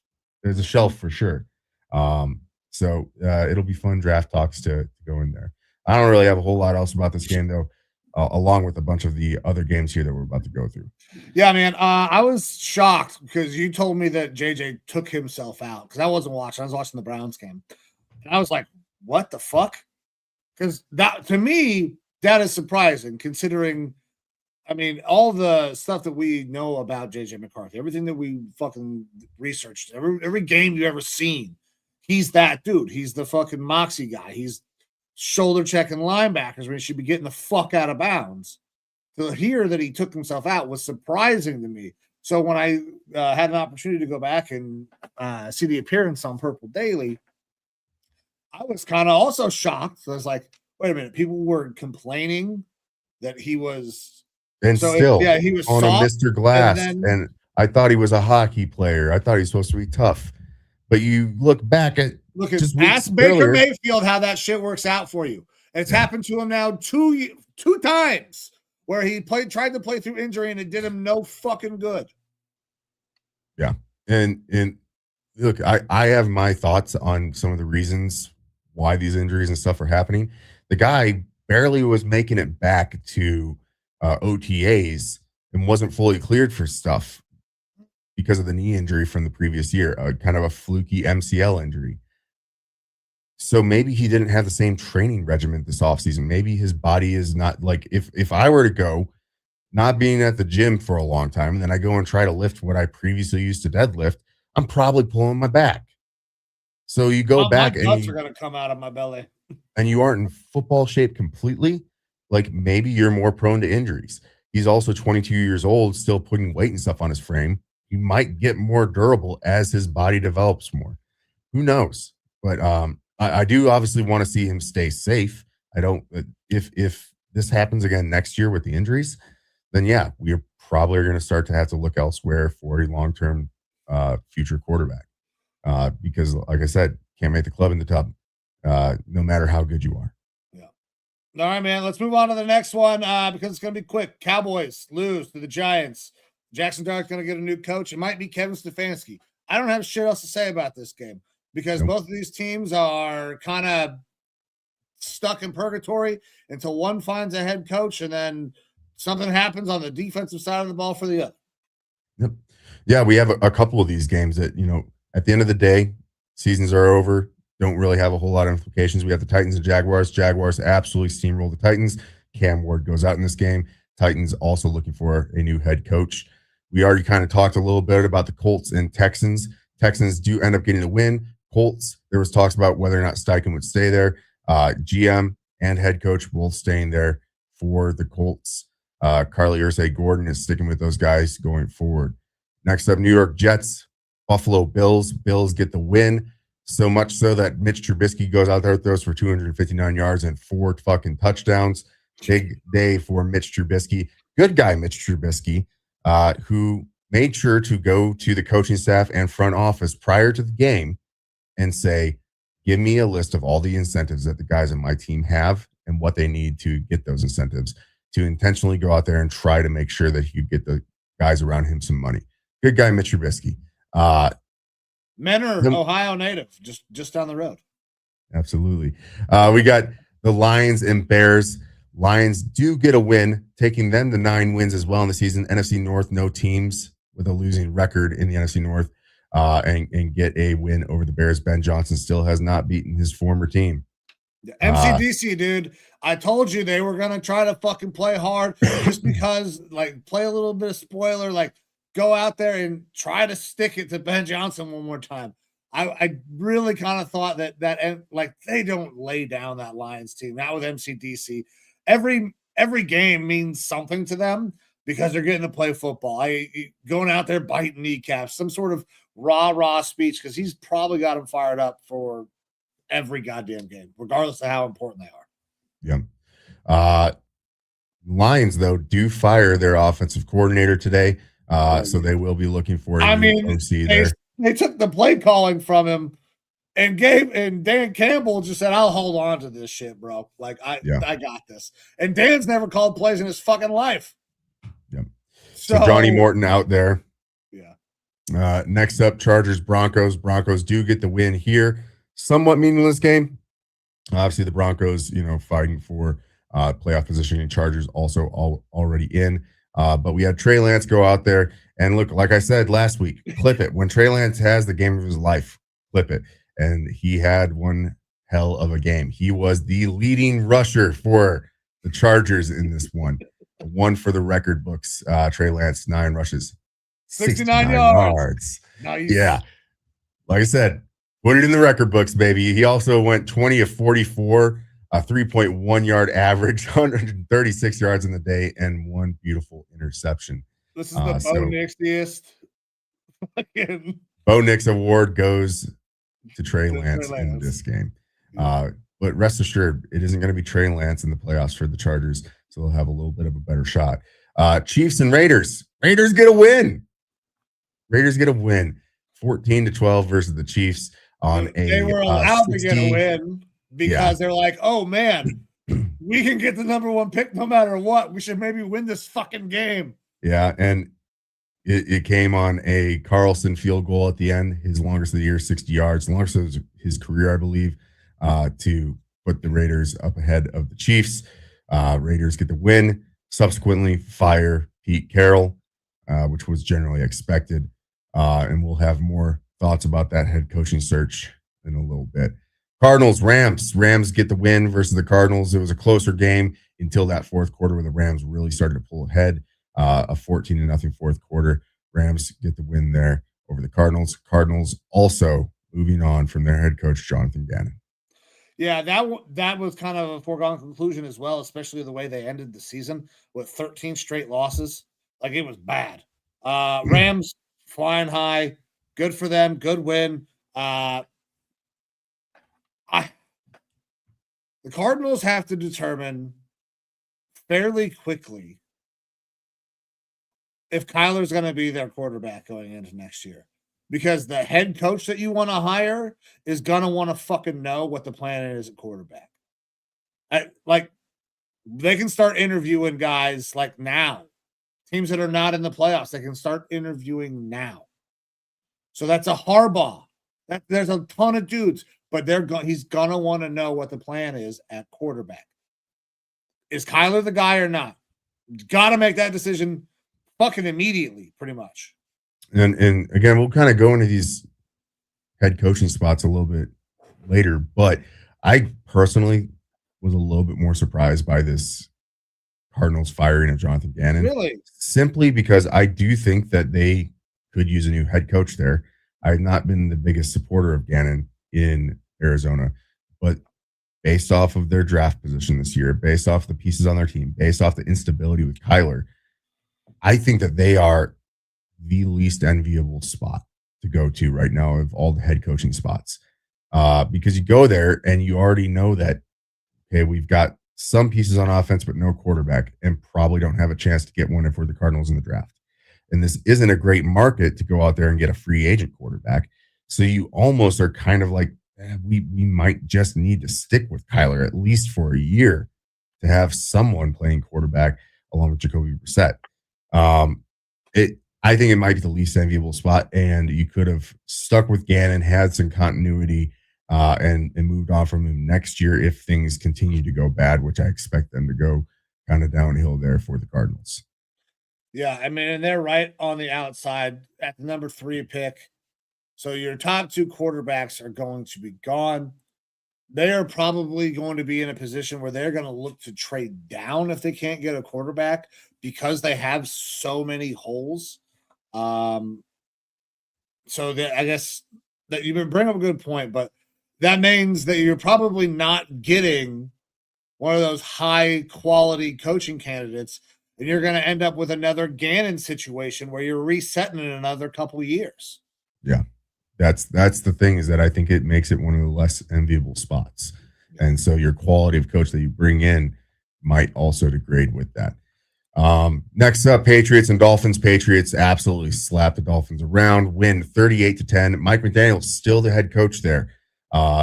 for sure. So it'll be fun draft talks to go in there. I don't really have a whole lot else about this game, though, along with a bunch of the other games here that we're about to go through. Yeah, man. I was shocked because you told me that JJ took himself out, because I wasn't watching. I was watching the Browns game. And I was like, what the fuck? Because that, to me, that is surprising, considering, I mean, all the stuff that we know about JJ McCarthy, everything that we fucking researched, every game you've ever seen, he's that dude. He's the fucking moxie guy. He's shoulder checking linebackers when he should be getting the fuck out of bounds. To hear that he took himself out was surprising to me. So when I had an opportunity to go back and see the appearance on Purple Daily, I was kind of also shocked. So I was like, wait a minute, people were complaining that he was, and so still, he was on soft, a Mr. Glass, and I thought he was a hockey player. I thought he was supposed to be tough, but you look back at ask Baker Mayfield how that shit works out for you. And it's happened to him now two times where he tried to play through injury and it did him no fucking good. Yeah, and look, I have my thoughts on some of the reasons why these injuries and stuff are happening. The guy barely was making it back to OTAs and wasn't fully cleared for stuff because of the knee injury from the previous year, kind of a fluky MCL injury. So maybe he didn't have the same training regimen this offseason. Maybe his body is not, like, if I were to go not being at the gym for a long time, and then I go and try to lift what I previously used to deadlift, I'm probably pulling my back. So you go back my guts are going to come out of my belly, and you aren't in football shape completely. Like, maybe you're more prone to injuries. He's also 22 years old, still putting weight and stuff on his frame. He might get more durable as his body develops more. Who knows? But I do obviously want to see him stay safe. I don't. If this happens again next year with the injuries, then yeah, we're probably going to start to have to look elsewhere for a long-term future quarterback. Because, like I said, can't make the club in the tub, no matter how good you are. Yeah. All right, man. Let's move on to the next one because it's going to be quick. Cowboys lose to the Giants. Jackson Dart's going to get a new coach. It might be Kevin Stefanski. I don't have shit else to say about this game because both of these teams are kind of stuck in purgatory until one finds a head coach and then something happens on the defensive side of the ball for the other. Yep. Yeah, we have a couple of these games that, at the end of the day, seasons are over, don't really have a whole lot of implications. We have the Titans and Jaguars. Jaguars absolutely steamroll the Titans. Cam Ward goes out in this game. Titans also looking for a new head coach. We already kind of talked a little bit about the Colts and Texans. Texans do end up getting the win. Colts, there was talks about whether or not Steichen would stay there. GM and head coach both staying there for the Colts. Carly Gordon is sticking with those guys going forward. Next up, New York Jets, Buffalo Bills. Bills get the win, so much so that Mitch Trubisky goes out there, throws for 259 yards and 4 fucking touchdowns. Big day for Mitch Trubisky. Good guy, Mitch Trubisky, who made sure to go to the coaching staff and front office prior to the game and say, give me a list of all the incentives that the guys on my team have and what they need to get those incentives, to intentionally go out there and try to make sure that he could get the guys around him some money. Good guy, Mitch Trubisky. Menor, Ohio native, just down the road. Absolutely. We got the Lions and Bears. Lions do get a win, taking them to 9 wins as well in the season. NFC North, no teams with a losing record in the NFC North, and get a win over the Bears. Ben Johnson still has not beaten his former team. MCDC, dude. I told you they were gonna try to fucking play hard just because, like, play a little bit of spoiler, like go out there and try to stick it to Ben Johnson one more time. I really kind of thought that like they don't lay down that Lions team. Not with MCDC. Every game means something to them because they're getting to play football. Going out there biting kneecaps, some sort of rah speech because he's probably got him fired up for every goddamn game, regardless of how important they are. Yeah. Lions, though, do fire their offensive coordinator today. So they will be looking for a new OC there. They took the play calling from him and Dan Campbell just said, I'll hold on to this shit, bro. Like, I got this. And Dan's never called plays in his fucking life. Yeah. So Johnny Morton out there. Yeah. Next up, Chargers, Broncos. Broncos do get the win here. Somewhat meaningless game. Obviously, the Broncos, fighting for playoff positioning. Chargers also already in. But we had Trey Lance go out there and look, like I said last week, clip it. When Trey Lance has the game of his life, clip it. And he had one hell of a game. He was the leading rusher for the Chargers in this one. One for the record books. Trey Lance, 9 rushes, 69 yards. Nice. Yeah. Like I said, put it in the record books, baby. He also went 20 of 44, a 3.1 yard average, 136 yards in the day, and 1 beautiful interception. This is the Bo Nixiest. Bo Nix award goes to Trey Lance in this game. But rest assured, it isn't going to be Trey Lance in the playoffs for the Chargers, so they'll have a little bit of a better shot. Chiefs and Raiders. Raiders get a win. 14-12 versus the Chiefs on they were allowed to get a win because they're like, oh man, we can get the number 1 pick no matter what. We should maybe win this fucking game. Yeah, and it came on a Carlson field goal at the end, his longest of the year, 60 yards, longest of his career, I believe, to put the Raiders up ahead of the Chiefs. Raiders get the win. Subsequently, fire Pete Carroll, which was generally expected. And we'll have more thoughts about that head coaching search in a little bit. Cardinals, Rams. Rams get the win versus the Cardinals. It was a closer game until that fourth quarter where the Rams really started to pull ahead. A 14-0 fourth quarter. Rams get the win there over the Cardinals. Cardinals also moving on from their head coach, Jonathan Gannon. Yeah, that was kind of a foregone conclusion as well, especially the way they ended the season with 13 straight losses. Like, it was bad. Rams flying high. Good for them. Good win. The Cardinals have to determine fairly quickly if Kyler's going to be their quarterback going into next year, because the head coach that you want to hire is going to want to fucking know what the plan is at quarterback. Like, they can start interviewing guys like now. Teams that are not in the playoffs, they can start interviewing now. So that's a Harbaugh. There's a ton of dudes, but he's going to want to know what the plan is at quarterback. Is Kyler the guy or not? Got to make that decision fucking immediately, pretty much. And again, we'll kind of go into these head coaching spots a little bit later, but I personally was a little bit more surprised by this Cardinals firing of Jonathan Gannon. Really? Simply because I do think that they could use a new head coach there. I've not been the biggest supporter of Gannon in Arizona, but based off of their draft position this year, based off the pieces on their team, based off the instability with Kyler, I think that they are the least enviable spot to go to right now of all the head coaching spots. Because you go there and you already know that, okay, we've got some pieces on offense, but no quarterback, and probably don't have a chance to get one if we're the Cardinals in the draft. And this isn't a great market to go out there and get a free agent quarterback. So you almost are kind of like, we might just need to stick with Kyler at least for a year to have someone playing quarterback along with Jacoby Brissett. I think it might be the least enviable spot, and you could have stuck with Gannon, had some continuity, and moved on from him next year if things continue to go bad, which I expect them to go kind of downhill there for the Cardinals. Yeah, I mean, and they're right on the outside at the number 3 pick. So your top 2 quarterbacks are going to be gone. they are probably going to be in a position where they're going to look to trade down if they can't get a quarterback because they have so many holes. So I guess that you bring up a good point, but that means that you're probably not getting one of those high quality coaching candidates, and you're going to end up with another Gannon situation where you're resetting in another couple of years. Yeah. That's the thing, is that I think it makes it one of the less enviable spots. And so your quality of coach that you bring in might also degrade with that. Next up, Patriots and Dolphins. Patriots absolutely slapped the Dolphins around, win 38-10. Mike McDaniel's still the head coach there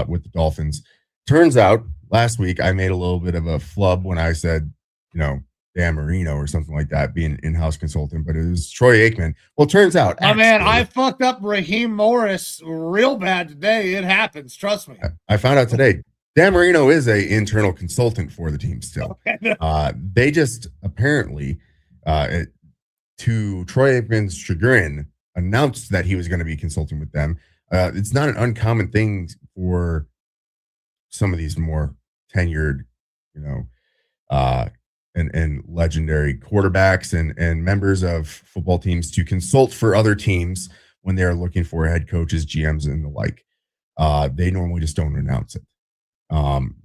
with the Dolphins. Turns out last week I made a little bit of a flub when I said, Dan Marino or something like that, being an in-house consultant, but it was Troy Aikman. Well, it turns out, man, I fucked up Raheem Morris real bad today. It happens. Trust me. I found out today, Dan Marino is an internal consultant for the team still. They just apparently, to Troy Aikman's chagrin, announced that he was going to be consulting with them. It's not an uncommon thing for some of these more tenured, and legendary quarterbacks and members of football teams to consult for other teams when they're looking for head coaches, GMs, and the like. They normally just don't announce it.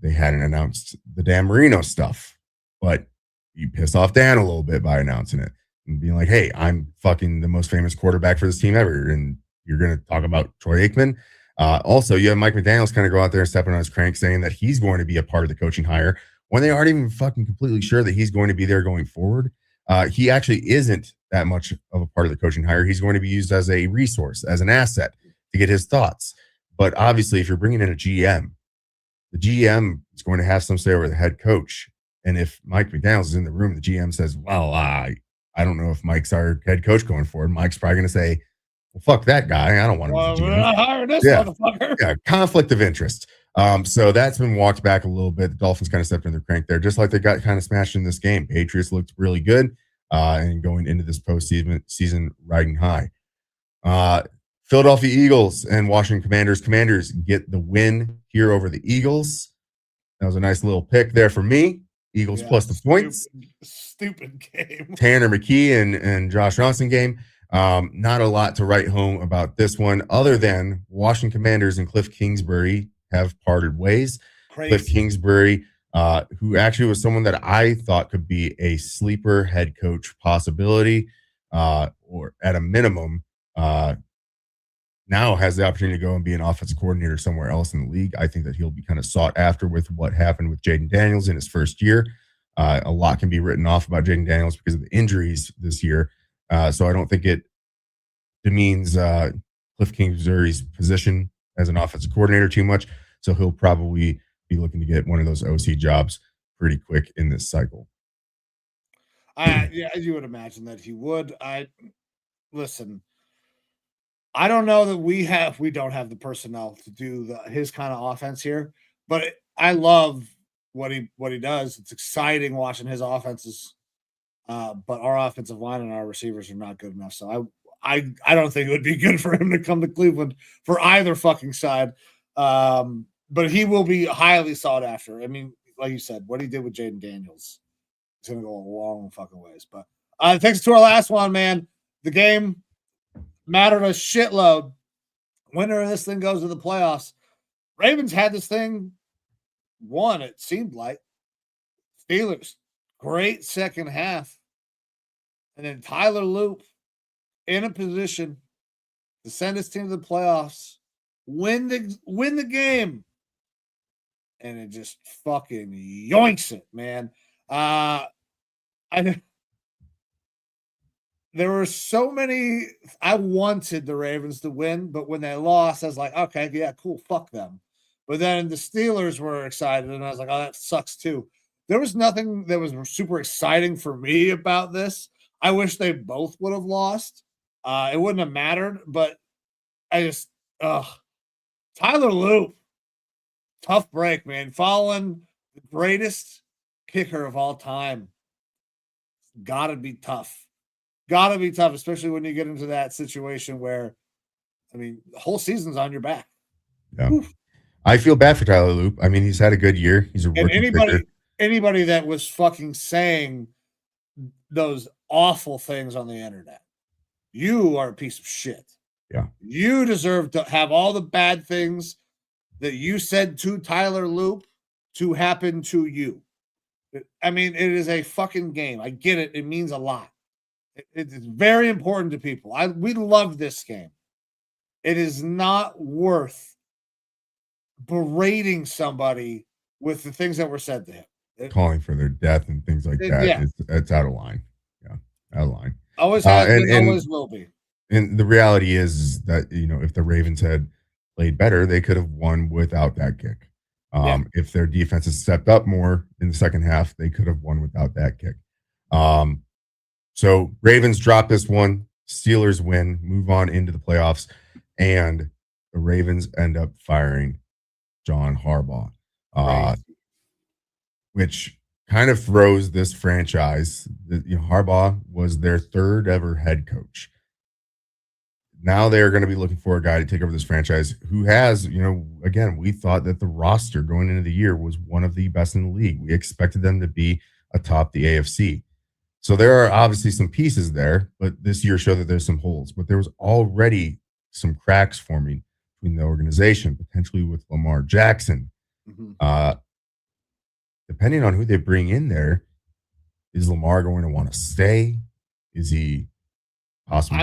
They hadn't announced the Dan Marino stuff, but you piss off Dan a little bit by announcing it and being like, hey, I'm fucking the most famous quarterback for this team ever. And you're going to talk about Troy Aikman. Also, you have Mike McDaniels kind of go out there and stepping on his crank saying that he's going to be a part of the coaching hire when they aren't even fucking completely sure that he's going to be there going forward. He actually isn't that much of a part of the coaching hire. He's going to be used as a resource, as an asset to get his thoughts. But obviously, if you're bringing in a GM, the GM is going to have some say over the head coach. And if Mike McDaniels is in the room, the GM says, well, I don't know if Mike's our head coach going forward. Mike's probably going to say, well, fuck that guy. I don't want him as a GM. We're not hiring this motherfucker. Yeah, conflict of interest. So that's been walked back a little bit. The Dolphins kind of stepped in their crank there, just like they got kind of smashed in this game. Patriots looked really good and going into this postseason riding high. Philadelphia Eagles and Washington Commanders. Commanders get the win here over the Eagles. That was a nice little pick there for me. Eagles plus the points. Stupid game. Tanner McKee and Josh Johnson game. Not a lot to write home about this one other than Washington Commanders and Cliff Kingsbury have parted ways. Crazy. Cliff Kingsbury, who actually was someone that I thought could be a sleeper head coach possibility, or at a minimum, now has the opportunity to go and be an offensive coordinator somewhere else in the league. I think that he'll be kind of sought after with what happened with Jaden Daniels in his first year. A lot can be written off about Jaden Daniels because of the injuries this year. So I don't think it demeans Cliff Kingsbury's position as an offensive coordinator too much. So he'll probably be looking to get one of those OC jobs pretty quick in this cycle. Yeah, you would imagine that he would. Listen, I don't know that we don't have the personnel to do his kind of offense here, but I love what he does. It's exciting watching his offenses, but our offensive line and our receivers are not good enough. So I don't think it would be good for him to come to Cleveland for either fucking side. But he will be highly sought after. I mean, like you said, what he did with Jaden Daniels, it's going to go a long fucking ways. But thanks to our last one, man. The game mattered a shitload. Winner of this thing goes to the playoffs. Ravens had this thing won, it seemed like. Steelers, great second half. And then Tyler Loop in a position to send his team to the playoffs, win the game. And it just fucking yoinks it, man. There were so many. I wanted the Ravens to win, but when they lost, I was like, okay, yeah, cool, fuck them. But then the Steelers were excited, and I was like, oh, that sucks too. There was nothing that was super exciting for me about this. I wish they both would have lost. It wouldn't have mattered, but I just, Tyler Loop, tough break, man. Following the greatest kicker of all time, gotta be tough. Gotta be tough, especially when you get into that situation where, I mean, the whole season's on your back. Yeah. I feel bad for Tyler Loop. I mean, he's had a good year. He's a And rookie picker. anybody that was fucking saying those awful things on the internet, you are a piece of shit. Yeah. You deserve to have all the bad things that you said to Tyler Loop to happen to you. I mean, it is a fucking game. I get it. It means a lot. It's very important to people. We love this game. It is not worth berating somebody with the things that were said to him. Calling for their death and things like that. Yeah. It's out of line. Yeah, out of line. Always has been, always will be. And the reality is that, if the Ravens had played better, they could have won without that kick. If their defense had stepped up more in the second half, they could have won without that kick. So Ravens drop this one, Steelers win, move on into the playoffs, and the Ravens end up firing John Harbaugh, which kind of throws this franchise. Harbaugh was their third ever head coach. Now they're going to be looking for a guy to take over this franchise who has, again, we thought that the roster going into the year was one of the best in the league. We expected them to be atop the AFC. So there are obviously some pieces there, but this year showed that there's some holes. But there was already some cracks forming between the organization, potentially with Lamar Jackson. Mm-hmm. Depending on who they bring in there, is Lamar going to want to stay? Is he possibly?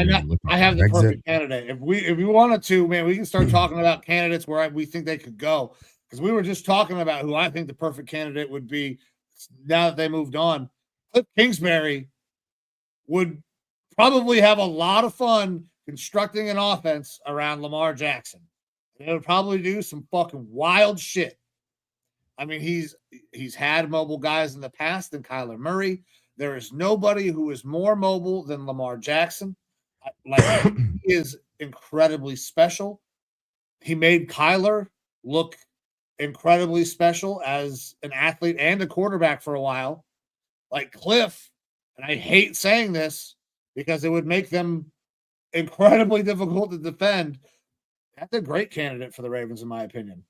I have the perfect candidate. If we wanted to, man, we can start talking about candidates where we think they could go, because we were just talking about who I think the perfect candidate would be. Now that they moved on, Cliff Kingsbury would probably have a lot of fun constructing an offense around Lamar Jackson. They would probably do some fucking wild shit. I mean, he's had mobile guys in the past than Kyler Murray. There is nobody who is more mobile than Lamar Jackson. He is incredibly special. He made Kyler look incredibly special as an athlete and a quarterback for a while. Like Cliff, and I hate saying this because it would make them incredibly difficult to defend. That's a great candidate for the Ravens, in my opinion.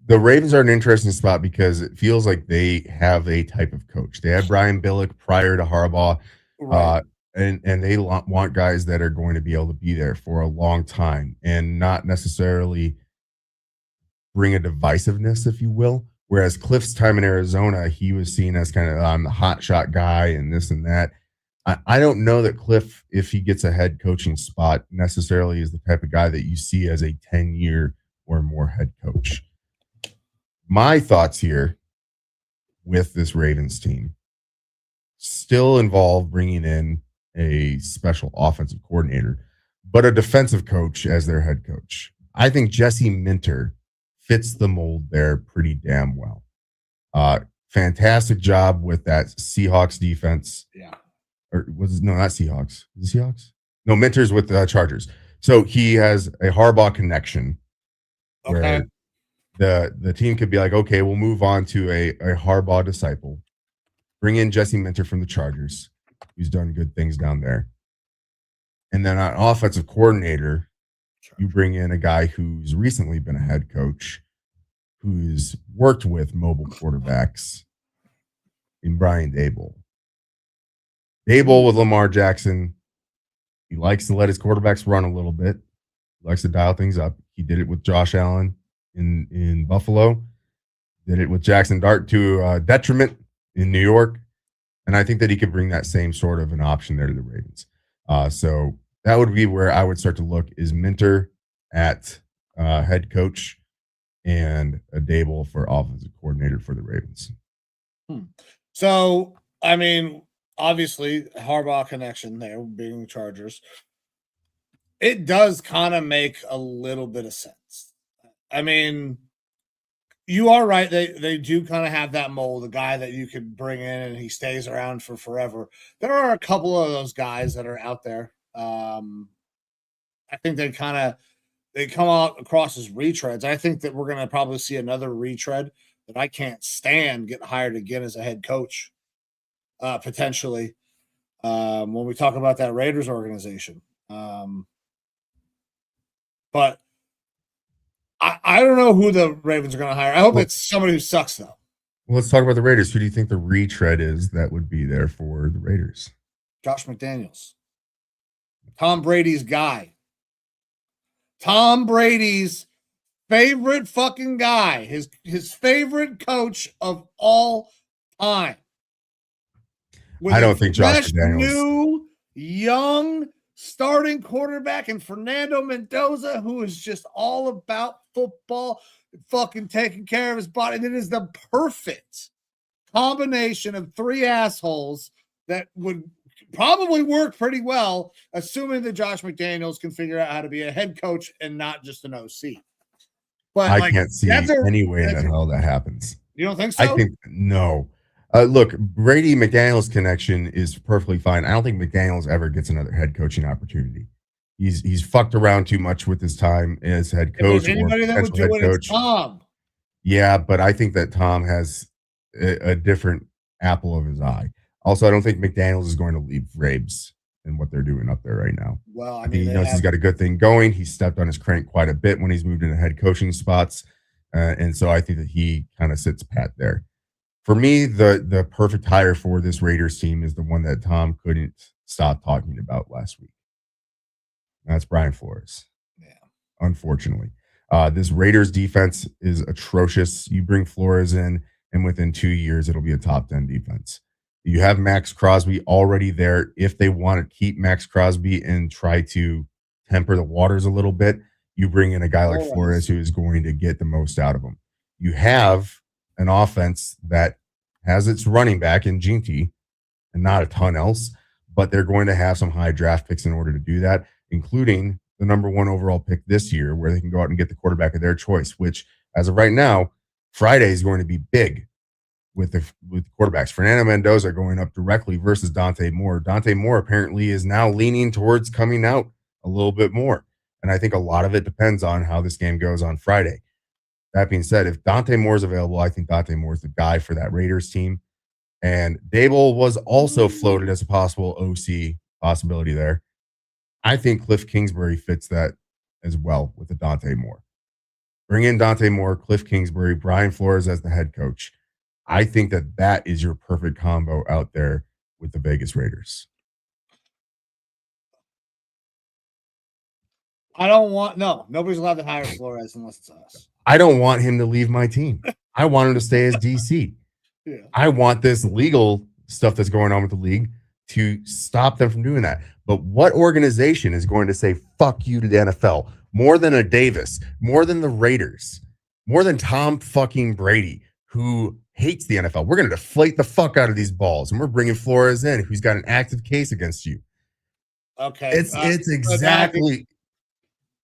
The Ravens are an interesting spot because it feels like they have a type of coach. They had Brian Billick prior to Harbaugh, right. And they want guys that are going to be able to be there for a long time and not necessarily bring a divisiveness, if you will. Whereas Cliff's time in Arizona, he was seen as kind of the hot shot guy and this and that. I don't know that Cliff, if he gets a head coaching spot, necessarily is the type of guy that you see as a 10-year or more head coach. My thoughts here with this Ravens team still involve bringing in a special offensive coordinator, but a defensive coach as their head coach. I think Jesse Minter fits the mold there pretty damn well. Fantastic job with that Seahawks defense. Yeah. Or not Seahawks. Was it Seahawks? No, Minter's with the Chargers. So he has a Harbaugh connection. Okay. The team could be like, okay, we'll move on to a Harbaugh disciple. Bring in Jesse Minter from the Chargers, who's done good things down there. And then an offensive coordinator, you bring in a guy who's recently been a head coach, who's worked with mobile quarterbacks in Brian Daboll. Daboll with Lamar Jackson, he likes to let his quarterbacks run a little bit. He likes to dial things up. He did it with Josh Allen in Buffalo, did it with Jackson Dart to detriment in New York. And I think that he could bring that same sort of an option there to the Ravens. So that would be where I would start to look, is Minter at head coach and a Daboll for offensive coordinator for the Ravens. So, I mean, obviously Harbaugh connection there, being Chargers. It does kind of make a little bit of sense. I mean, you are right. They do kind of have that mold, the guy that you could bring in and he stays around for forever. There are a couple of those guys that are out there. I think they come out across as retreads. I think that we're going to probably see another retread that I can't stand get hired again as a head coach, potentially, when we talk about that Raiders organization. But I don't know who the Ravens are going to hire. I hope it's somebody who sucks, though. Well, let's talk about the Raiders. Who do you think the retread is that would be there for the Raiders? Josh McDaniels. Tom Brady's guy. Tom Brady's favorite fucking guy. His favorite coach of all time. I don't think Josh McDaniels. New, young starting quarterback and Fernando Mendoza, who is just all about football, fucking taking care of his body. And it is the perfect combination of three assholes that would probably work pretty well, assuming that Josh McDaniels can figure out how to be a head coach and not just an OC. But I can't see any way in hell that happens. You don't think so? I think no. Look, Brady McDaniels connection is perfectly fine. I don't think McDaniels ever gets another head coaching opportunity. He's fucked around too much with his time as head coach. Anybody that would do it, it's Tom. Yeah, but I think that Tom has a different apple of his eye. Also, I don't think McDaniels is going to leave Rabes and what they're doing up there right now. Well, I think he knows he's got a good thing going. He stepped on his crank quite a bit when he's moved into head coaching spots. And so I think that he kind of sits pat there. For me, the perfect hire for this Raiders team is the one that Tom couldn't stop talking about last week. That's Brian Flores. Yeah. Unfortunately. This Raiders defense is atrocious. You bring Flores in, and within 2 years, it'll be a top 10 defense. You have Max Crosby already there. If they want to keep Max Crosby and try to temper the waters a little bit, you bring in a guy like Flores who is going to get the most out of him. You have an offense that has its running back in Ginty and not a ton else, but they're going to have some high draft picks in order to do that, including the number 1 overall pick this year, where they can go out and get the quarterback of their choice, which as of right now, Friday is going to be big with quarterbacks. Fernando Mendoza going up directly versus Dante Moore. Dante Moore apparently is now leaning towards coming out a little bit more. And I think a lot of it depends on how this game goes on Friday. That being said, if Dante Moore is available, I think Dante Moore is the guy for that Raiders team. And Dable was also floated as a possible OC possibility there. I think Cliff Kingsbury fits that as well with the Dante Moore. Bring in Dante Moore, Cliff Kingsbury, Brian Flores as the head coach. I think that is your perfect combo out there with the Vegas Raiders. Nobody's allowed to hire Flores unless it's us. I don't want him to leave my team. I want him to stay as DC. Yeah. I want this legal stuff that's going on with the league to stop them from doing that. But what organization is going to say, fuck you to the NFL, more than a Davis, more than the Raiders, more than Tom fucking Brady, who hates the NFL? We're going to deflate the fuck out of these balls, and we're bringing Flores in, who's got an active case against you. Okay. It's exactly.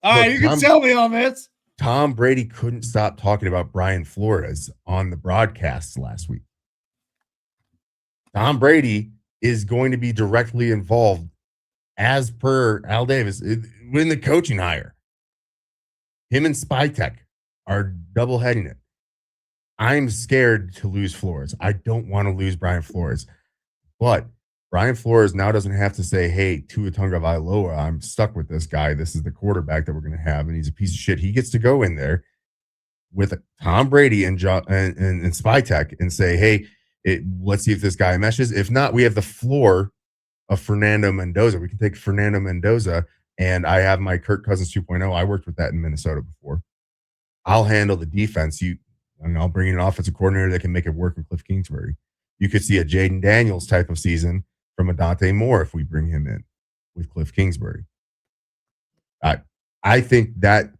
All right, you can sell me on this. Tom Brady couldn't stop talking about Brian Flores on the broadcasts last week. Tom Brady is going to be directly involved, as per Al Davis, in the coaching hire. Him and Spytech are double-heading it. I'm scared to lose Flores. I don't want to lose Brian Flores. But Brian Flores now doesn't have to say, hey, Tua Tagovailoa, I'm stuck with this guy. This is the quarterback that we're going to have, and he's a piece of shit. He gets to go in there with Tom Brady and Spytech and say, hey, let's see if this guy meshes. If not, we have the floor of Fernando Mendoza. We can take Fernando Mendoza, and I have my Kirk Cousins 2.0. I worked with that in Minnesota before. I'll handle the defense. I'll bring in an offensive coordinator that can make it work with Cliff Kingsbury. You could see a Jaden Daniels type of season from a Dante Moore if we bring him in with Cliff Kingsbury. I think that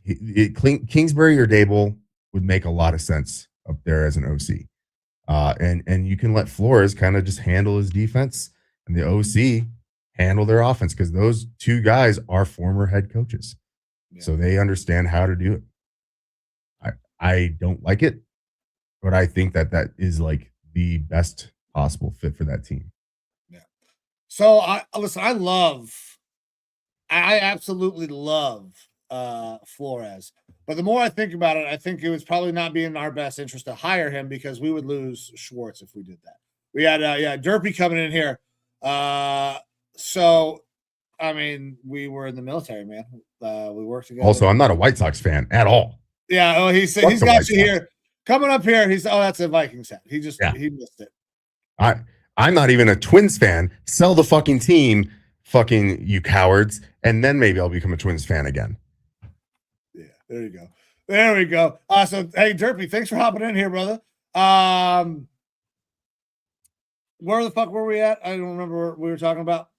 Kingsbury or Dable would make a lot of sense up there as an OC. And you can let Flores kind of just handle his defense and the OC handle their offense, because those two guys are former head coaches. Yeah. So they understand how to do it. I don't like it, but I think that is like the best possible fit for that team. Yeah. So I absolutely love Flores. But the more I think about it, I think it would probably not be in our best interest to hire him, because we would lose Schwartz if we did that. We had Derpy coming in here. So I mean, we were in the military, man. We worked together. Also, I'm not a White Sox fan at all. Yeah. Oh, he's Fuck he's the got White you Sox. here. Coming up here. That's a Vikings hat. He missed it. I'm not even a Twins fan. Sell the fucking team, fucking you cowards, and then maybe I'll become a Twins fan again. Yeah, there you go. There we go. So hey, Derpy, thanks for hopping in here, brother. Where the fuck were we at? I don't remember what we were talking about.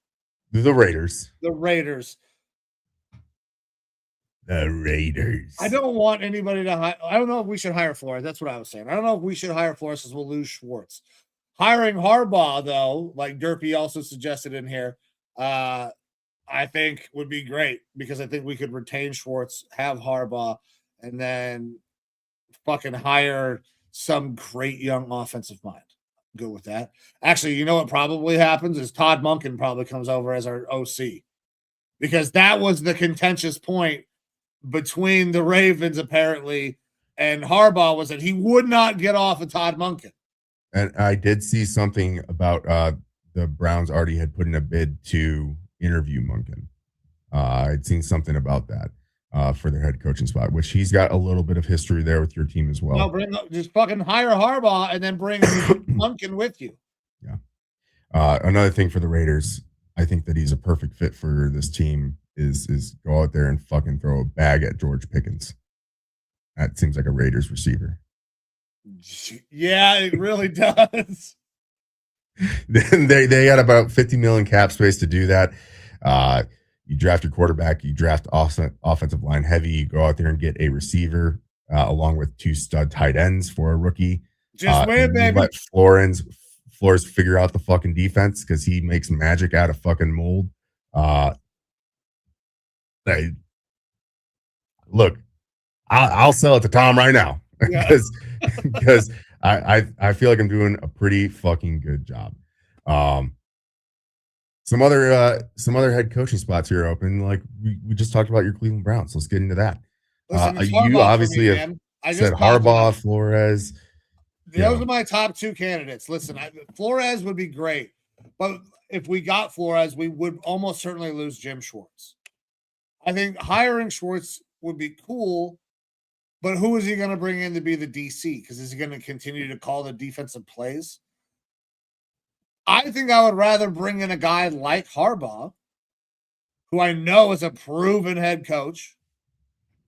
The Raiders. The Raiders. The Raiders. I don't want anybody to hire. I don't know if we should hire Flores. That's what I was saying. I don't know if we should hire Flores because we'll lose Schwartz. Hiring Harbaugh, though, like Derpy also suggested in here, I think would be great because I think we could retain Schwartz, have Harbaugh, and then fucking hire some great young offensive mind. Good with that. Actually, you know what probably happens is Todd Monken probably comes over as our OC because that was the contentious point between the Ravens apparently and Harbaugh was that he would not get off of Todd Monken. And I did see something about the Browns already had put in a bid to interview Monken. I'd seen something about that for their head coaching spot, which he's got a little bit of history there with your team as well. No, just fucking hire Harbaugh and then bring Monken with you. Yeah. Another thing for the Raiders, I think that he's a perfect fit for this team is go out there and fucking throw a bag at George Pickens. That seems like a Raiders receiver. Yeah, it really does. they got about 50 million cap space to do that. You draft your quarterback, you draft offensive line heavy, you go out there and get a receiver along with 2 stud tight ends for a rookie. Just win, baby. Let Flores figure out the fucking defense because he makes magic out of fucking mold. Look, I'll sell it to Tom right now because I feel like I'm doing a pretty fucking good job. Some other head coaching spots here open. Like we just talked about your Cleveland Browns. Let's get into that. Listen, You obviously have said Harbaugh, Flores. Those are my top 2 candidates. Listen, Flores would be great, but if we got Flores, we would almost certainly lose Jim Schwartz. I think hiring Schwartz would be cool, but who is he going to bring in to be the DC? Because is he going to continue to call the defensive plays? I think I would rather bring in a guy like Harbaugh, who I know is a proven head coach,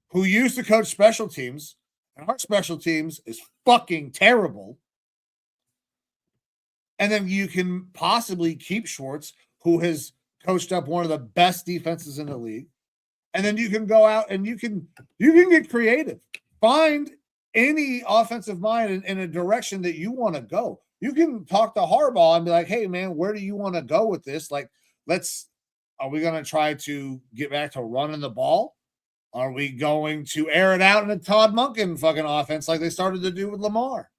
who used to coach special teams, and our special teams is fucking terrible. And then you can possibly keep Schwartz, who has coached up one of the best defenses in the league. And then you can go out and you can get creative. Find any offensive mind in a direction that you want to go. You can talk to Harbaugh and be like, hey, man, where do you want to go with this? Like, are we going to try to get back to running the ball? Are we going to air it out in a Todd Monken fucking offense like they started to do with Lamar?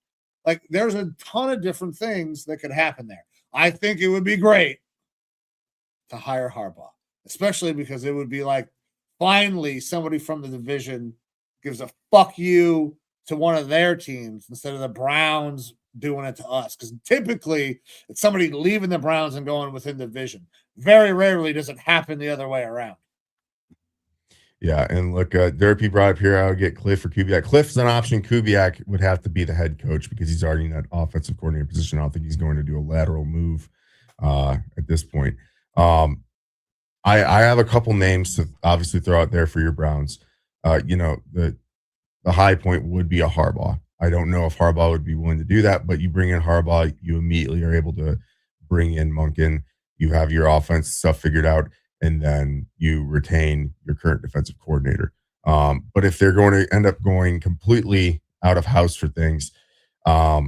Like, there's a ton of different things that could happen there. I think it would be great to hire Harbaugh, especially because it would be like, finally, somebody from the division gives a fuck you to one of their teams instead of the Browns doing it to us. Because typically, it's somebody leaving the Browns and going within the division. Very rarely does it happen the other way around. Yeah, and look, Derpy brought up here, I would get Cliff or Kubiak. Cliff's an option. Kubiak would have to be the head coach because he's already in that offensive coordinator position. I don't think he's going to do a lateral move at this point. I have a couple names to obviously throw out there for your Browns. The high point would be a Harbaugh. I don't know if Harbaugh would be willing to do that, but you bring in Harbaugh, you immediately are able to bring in Monken. You have your offense stuff figured out, and then you retain your current defensive coordinator. But if they're going to end up going completely out of house for things, I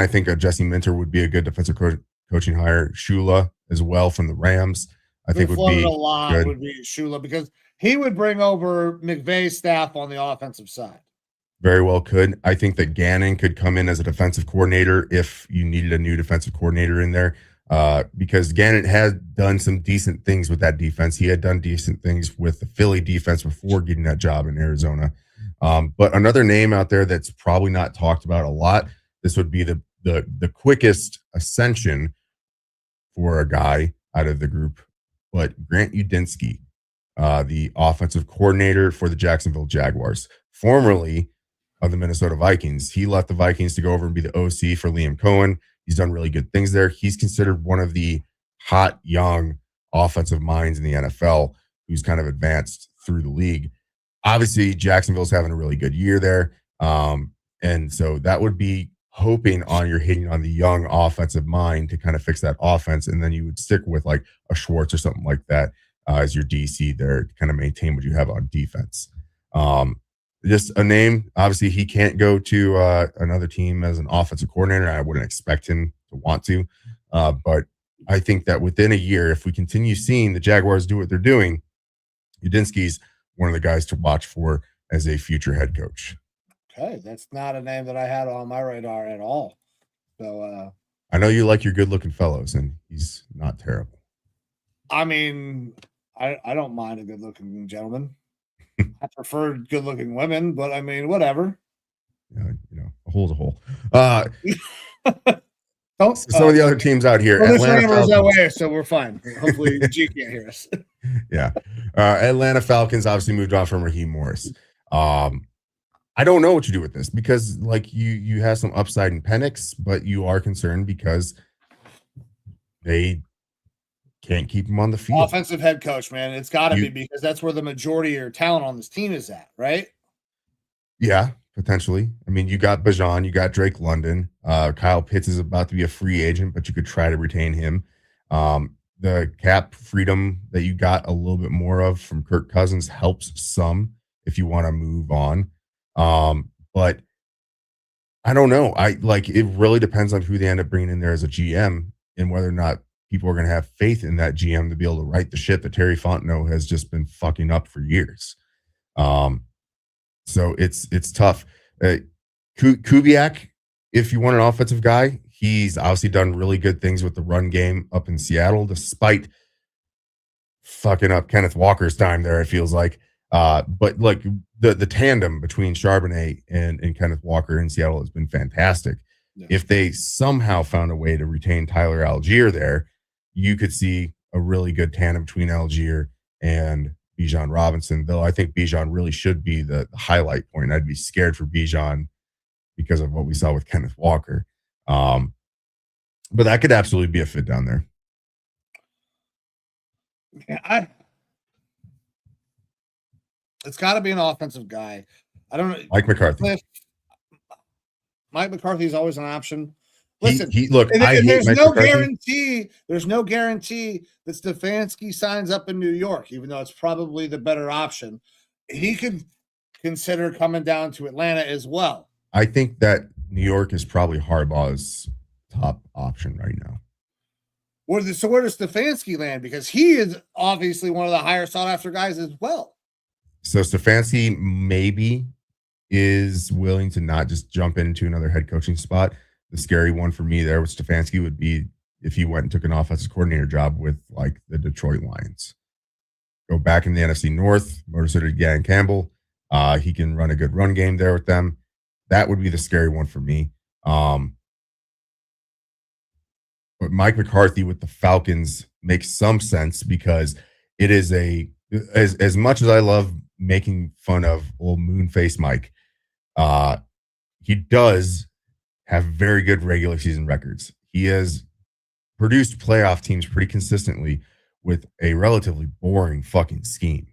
think a Jesse Minter would be a good defensive coaching hire. Shula as well from the Rams. I think would be a lot good. Would be Shula because he would bring over McVay's staff on the offensive side. Very well could. I think that Gannon could come in as a defensive coordinator if you needed a new defensive coordinator in there, because Gannon had done some decent things with that defense. He had done decent things with the Philly defense before getting that job in Arizona. But another name out there that's probably not talked about a lot, this would be the quickest ascension for a guy out of the group, but Grant Udinski, the offensive coordinator for the Jacksonville Jaguars. formerly of the Minnesota Vikings. He left the Vikings to go over and be the OC for Liam Cohen. He's done really good things there. He's considered one of the hot, young offensive minds in the NFL who's kind of advanced through the league. Obviously, Jacksonville's having a really good year there. And so that would be hoping on you're hitting on the young offensive mind to kind of fix that offense. And then you would stick with like a Schwartz or something like that as your DC there to kind of maintain what you have on defense. Just a name. Obviously, he can't go to another team as an offensive coordinator. I wouldn't expect him to want to. But I think that within a year, if we continue seeing the Jaguars do what they're doing, Udinski's one of the guys to watch for as a future head coach. Okay, that's not a name that I had on my radar at all. So I know you like your good-looking fellows, and he's not terrible. I mean, I don't mind a good-looking gentleman. I prefer good-looking women, but I mean, whatever. Yeah, a hole's a hole. Some of the other teams out here, well, Atlanta Falcons. That way, so we're fine. Hopefully, G can't hear us. Yeah, Atlanta Falcons obviously moved on from Raheem Morris. I don't know what you do with this because, like, you have some upside in Penix, but you are concerned because they can't keep him on the field. Offensive head coach, man, it's got to be because that's where the majority of your talent on this team is at, right? Yeah, potentially. I mean, you got Bajan, you got Drake London. Kyle Pitts is about to be a free agent, but you could try to retain him. The cap freedom that you got a little bit more of from Kirk Cousins helps some if you want to move on. But I don't know. It really depends on who they end up bringing in there as a GM and whether or not people are going to have faith in that GM to be able to right the ship that Terry Fontenot has just been fucking up for years. So it's tough. Kubiak, if you want an offensive guy, he's obviously done really good things with the run game up in Seattle, despite fucking up Kenneth Walker's time there, it feels like. But like the tandem between Charbonnet and Kenneth Walker in Seattle has been fantastic. Yeah. If they somehow found a way to retain Tyler Algier there, you could see a really good tandem between Algier and Bijan Robinson, though I think Bijan really should be the highlight point. I'd be scared for Bijan because of what we saw with Kenneth Walker. But that could absolutely be a fit down there. Yeah, it's got to be an offensive guy. I don't know. Mike McCarthy. Mike McCarthy is always an option. Listen, there's no guarantee. There's no guarantee that Stefanski signs up in New York, even though it's probably the better option. He could consider coming down to Atlanta as well. I think that New York is probably Harbaugh's top option right now. Where does Stefanski land? Because he is obviously one of the higher sought after guys as well. So Stefanski maybe is willing to not just jump into another head coaching spot. The scary one for me there with Stefanski would be if he went and took an offensive coordinator job with like the Detroit Lions. Go back in the NFC North, Motor City Dan Campbell. He can run a good run game there with them. That would be the scary one for me. But Mike McCarthy with the Falcons makes some sense because it is as much as I love making fun of old Moonface Mike, he does have very good regular season records. He has produced playoff teams pretty consistently with a relatively boring fucking scheme.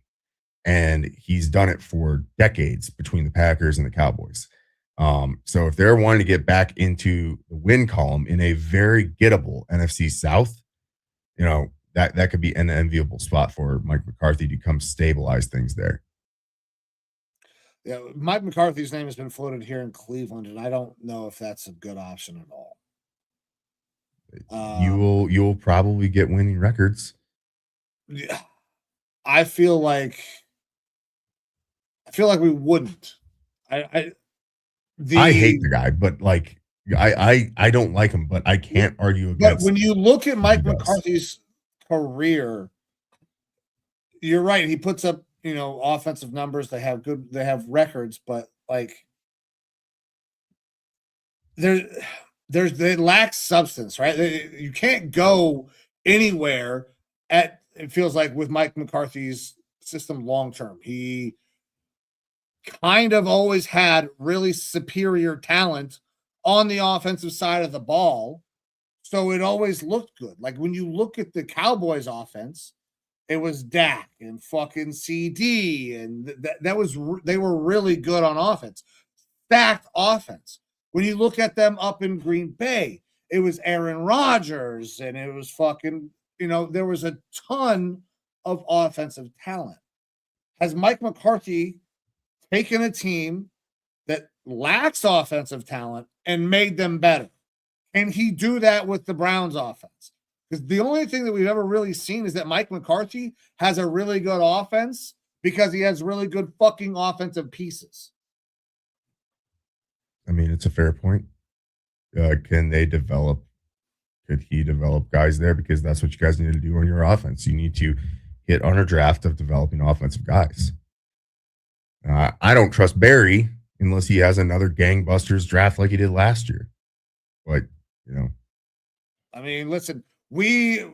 And he's done it for decades between the Packers and the Cowboys. So if they're wanting to get back into the win column in a very gettable NFC South, that could be an enviable spot for Mike McCarthy to come stabilize things there. Yeah, Mike McCarthy's name has been floated here in Cleveland, and I don't know if that's a good option at all. You'll probably get winning records. Yeah, I feel like we wouldn't. I hate the guy, but like I don't like him, but I can't argue against. But when you look at Mike McCarthy's career, you're right. He puts up offensive numbers. They have records, but like they lack substance, right? You can't go anywhere it feels like with Mike McCarthy's system long term. He kind of always had really superior talent on the offensive side of the ball. So it always looked good. Like when you look at the Cowboys offense, it was Dak and fucking CD, and they were really good on offense. Stacked offense. When you look at them up in Green Bay, it was Aaron Rodgers, and it was fucking, there was a ton of offensive talent. Has Mike McCarthy taken a team that lacks offensive talent and made them better? Can he do that with the Browns offense? Because the only thing that we've ever really seen is that Mike McCarthy has a really good offense because he has really good fucking offensive pieces. I mean, it's a fair point. Can they develop? Could he develop guys there? Because that's what you guys need to do on your offense. You need to hit on a draft of developing offensive guys. I don't trust Barry unless he has another gangbusters draft like he did last year. But, I mean, listen, we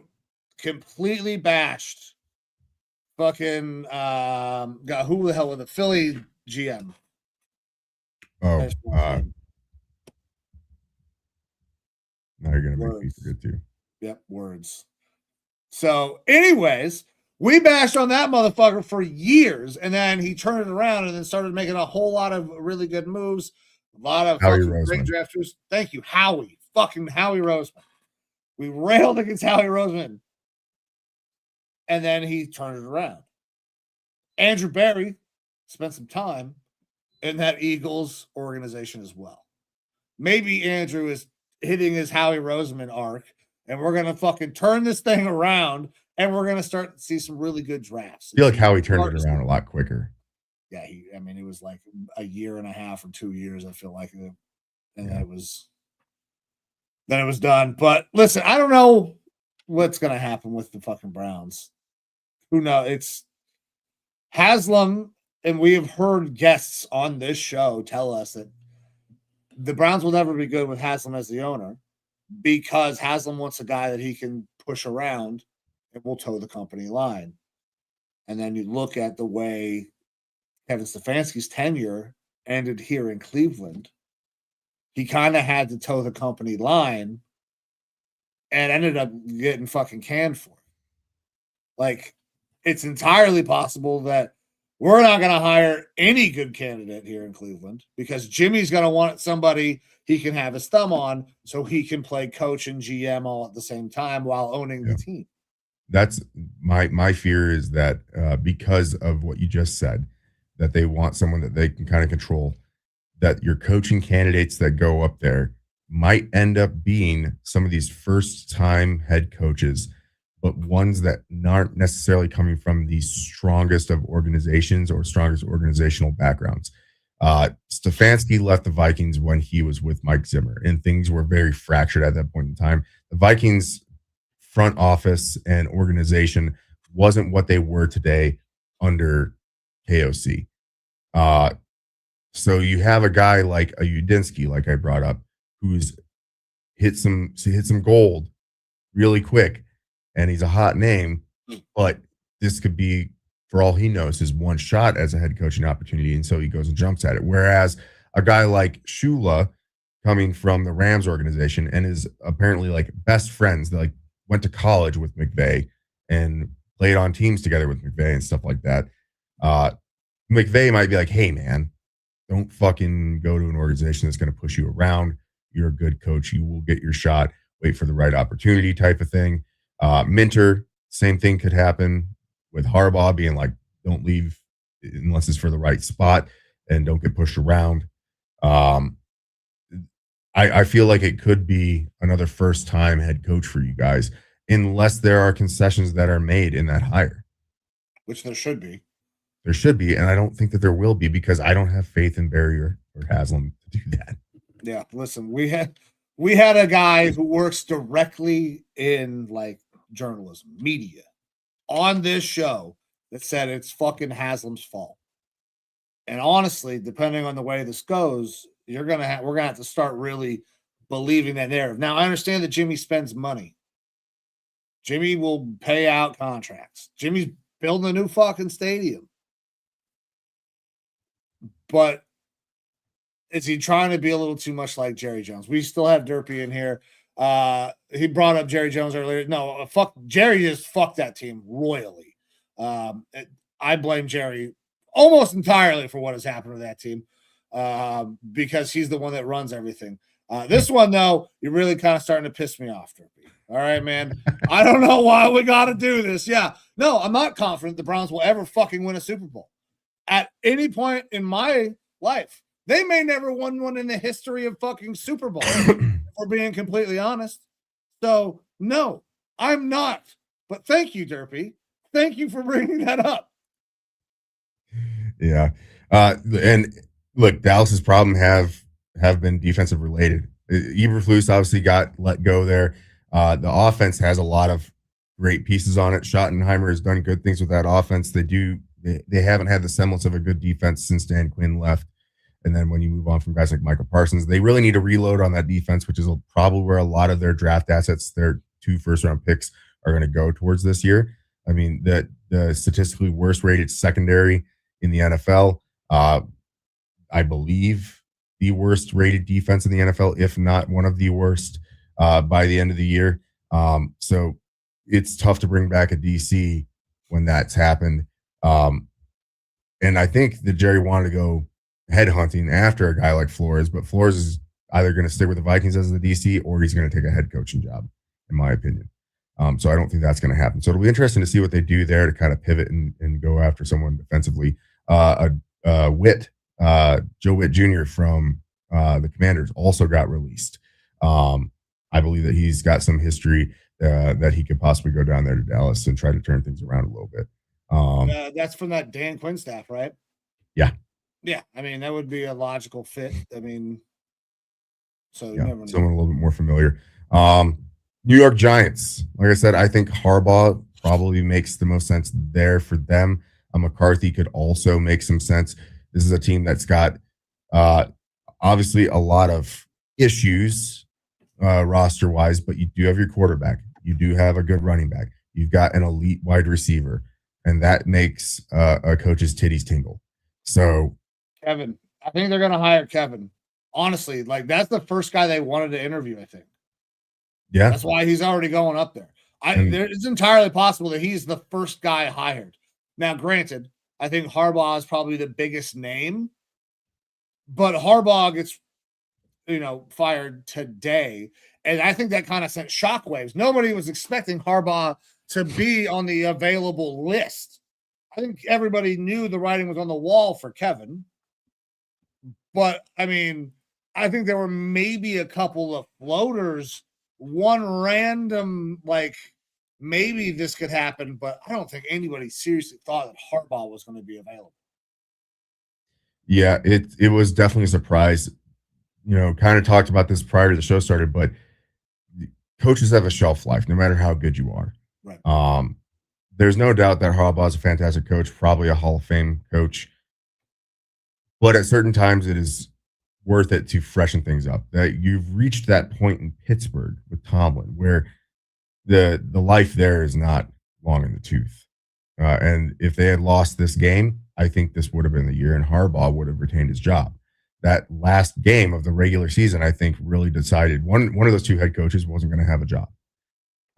completely bashed fucking God, who the hell was the Philly GM? now you're gonna make me forget too. Yep, words. So, anyways, we bashed on that motherfucker for years, and then he turned it around and then started making a whole lot of really good moves. A lot of Howie fucking Roseman. great drafters. Thank you, Howie. Fucking Howie Roseman. We railed against Howie Roseman. And then he turned it around. Andrew Barry spent some time in that Eagles organization as well. Maybe Andrew is hitting his Howie Roseman arc, and we're going to fucking turn this thing around, and we're going to start to see some really good drafts. I feel like Howie turned it around a lot quicker. Yeah, it was like a year and a half or 2 years, I feel like. And then it was done. But listen, I don't know what's going to happen with the fucking Browns. Who knows? It's Haslam, and we have heard guests on this show tell us that the Browns will never be good with Haslam as the owner because Haslam wants a guy that he can push around and will toe the company line. And then you look at the way Kevin Stefanski's tenure ended here in Cleveland. He kind of had to toe the company line and ended up getting fucking canned for it. Like, it's entirely possible that we're not going to hire any good candidate here in Cleveland because Jimmy's going to want somebody he can have his thumb on so he can play coach and GM all at the same time while owning the team. That's my fear is that because of what you just said, that they want someone that they can kind of control, that your coaching candidates that go up there might end up being some of these first-time head coaches, but ones that aren't necessarily coming from the strongest of organizations or strongest organizational backgrounds. Stefanski left the Vikings when he was with Mike Zimmer, and things were very fractured at that point in time. The Vikings front office and organization wasn't what they were today under KOC. So you have a guy like a Udinsky, like I brought up, who's hit some gold really quick, and he's a hot name, but this could be, for all he knows, his one shot as a head coaching opportunity, and so he goes and jumps at it. Whereas a guy like Shula, coming from the Rams organization and is apparently like best friends, like went to college with McVay and played on teams together with McVay and stuff like that. McVay might be like, hey, man, don't fucking go to an organization that's going to push you around. You're a good coach. You will get your shot. Wait for the right opportunity type of thing. Minter, same thing could happen with Harbaugh being like, don't leave unless it's for the right spot and don't get pushed around. I feel like it could be another first-time head coach for you guys unless there are concessions that are made in that hire. Which there should be. There should be, and I don't think that there will be because I don't have faith in Barry or Haslam to do that. Yeah, listen, we had a guy who works directly in like journalism, media, on this show that said it's fucking Haslam's fault. And honestly, depending on the way this goes, we're gonna have to start really believing that narrative. Now, I understand that Jimmy spends money. Jimmy will pay out contracts. Jimmy's building a new fucking stadium. but is he trying to be a little too much like Jerry Jones? We still have Derpy in here. He brought up Jerry Jones earlier. No, fuck Jerry just fucked that team royally. I blame Jerry almost entirely for what has happened to that team because he's the one that runs everything. This one, though, you're really kind of starting to piss me off, Derpy. All right, man. I don't know why we got to do this. Yeah. No, I'm not confident the Browns will ever fucking win a Super Bowl. At any point in my life, they may never won one in the history of fucking Super Bowl, if we're being completely honest. So, no, I'm not. But thank you, Derpy. Thank you for bringing that up. Yeah. And look, Dallas's problem have been defensive related. Eberflus obviously got let go there. The offense has a lot of great pieces on it. Schottenheimer has done good things with that offense. They haven't had the semblance of a good defense since Dan Quinn left. And then when you move on from guys like Michael Parsons, they really need to reload on that defense, which is probably where a lot of their draft assets, their 2 first-round picks, are going to go towards this year. I mean, the statistically worst-rated secondary in the NFL, I believe the worst-rated defense in the NFL, if not one of the worst, by the end of the year. So it's tough to bring back a DC when that's happened. And I think that Jerry wanted to go headhunting after a guy like Flores, but Flores is either going to stick with the Vikings as the DC or he's going to take a head coaching job, in my opinion. So I don't think that's going to happen. So it'll be interesting to see what they do there to kind of pivot and go after someone defensively. Joe Witt Jr. from the Commanders also got released. I believe that he's got some history that he could possibly go down there to Dallas and try to turn things around a little bit. That's from that Dan Quinn staff, right? Yeah. Yeah, I mean, that would be a logical fit. I mean, so yeah, someone a little bit more familiar. New York Giants. Like I said, I think Harbaugh probably makes the most sense there for them. McCarthy could also make some sense. This is a team that's got obviously a lot of issues roster-wise, but you do have your quarterback. You do have a good running back. You've got an elite wide receiver, and that makes a coach's titties tingle. So Kevin, I think they're going to hire Kevin. Honestly, like that's the first guy they wanted to interview, I think. Yeah. That's why he's already going up there. It's entirely possible that he's the first guy hired. Now, granted, I think Harbaugh is probably the biggest name, but Harbaugh gets, fired today. And I think that kind of sent shockwaves. Nobody was expecting Harbaugh to be on the available list. I think everybody knew the writing was on the wall for Kevin. But, I mean, I think there were maybe a couple of floaters, one random, maybe this could happen, but I don't think anybody seriously thought that Harbaugh was going to be available. Yeah, it was definitely a surprise. Kind of talked about this prior to the show started, but coaches have a shelf life, no matter how good you are. Right. There's no doubt that Harbaugh is a fantastic coach, probably a Hall of Fame coach. But at certain times, it is worth it to freshen things up. That you've reached that point in Pittsburgh with Tomlin, where the life there is not long in the tooth. And if they had lost this game, I think this would have been the year, and Harbaugh would have retained his job. That last game of the regular season, I think, really decided one of those two head coaches wasn't going to have a job.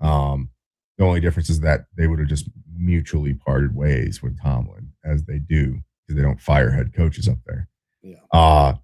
The only difference is that they would have just mutually parted ways with Tomlin, as they do, because they don't fire head coaches up there. Yeah.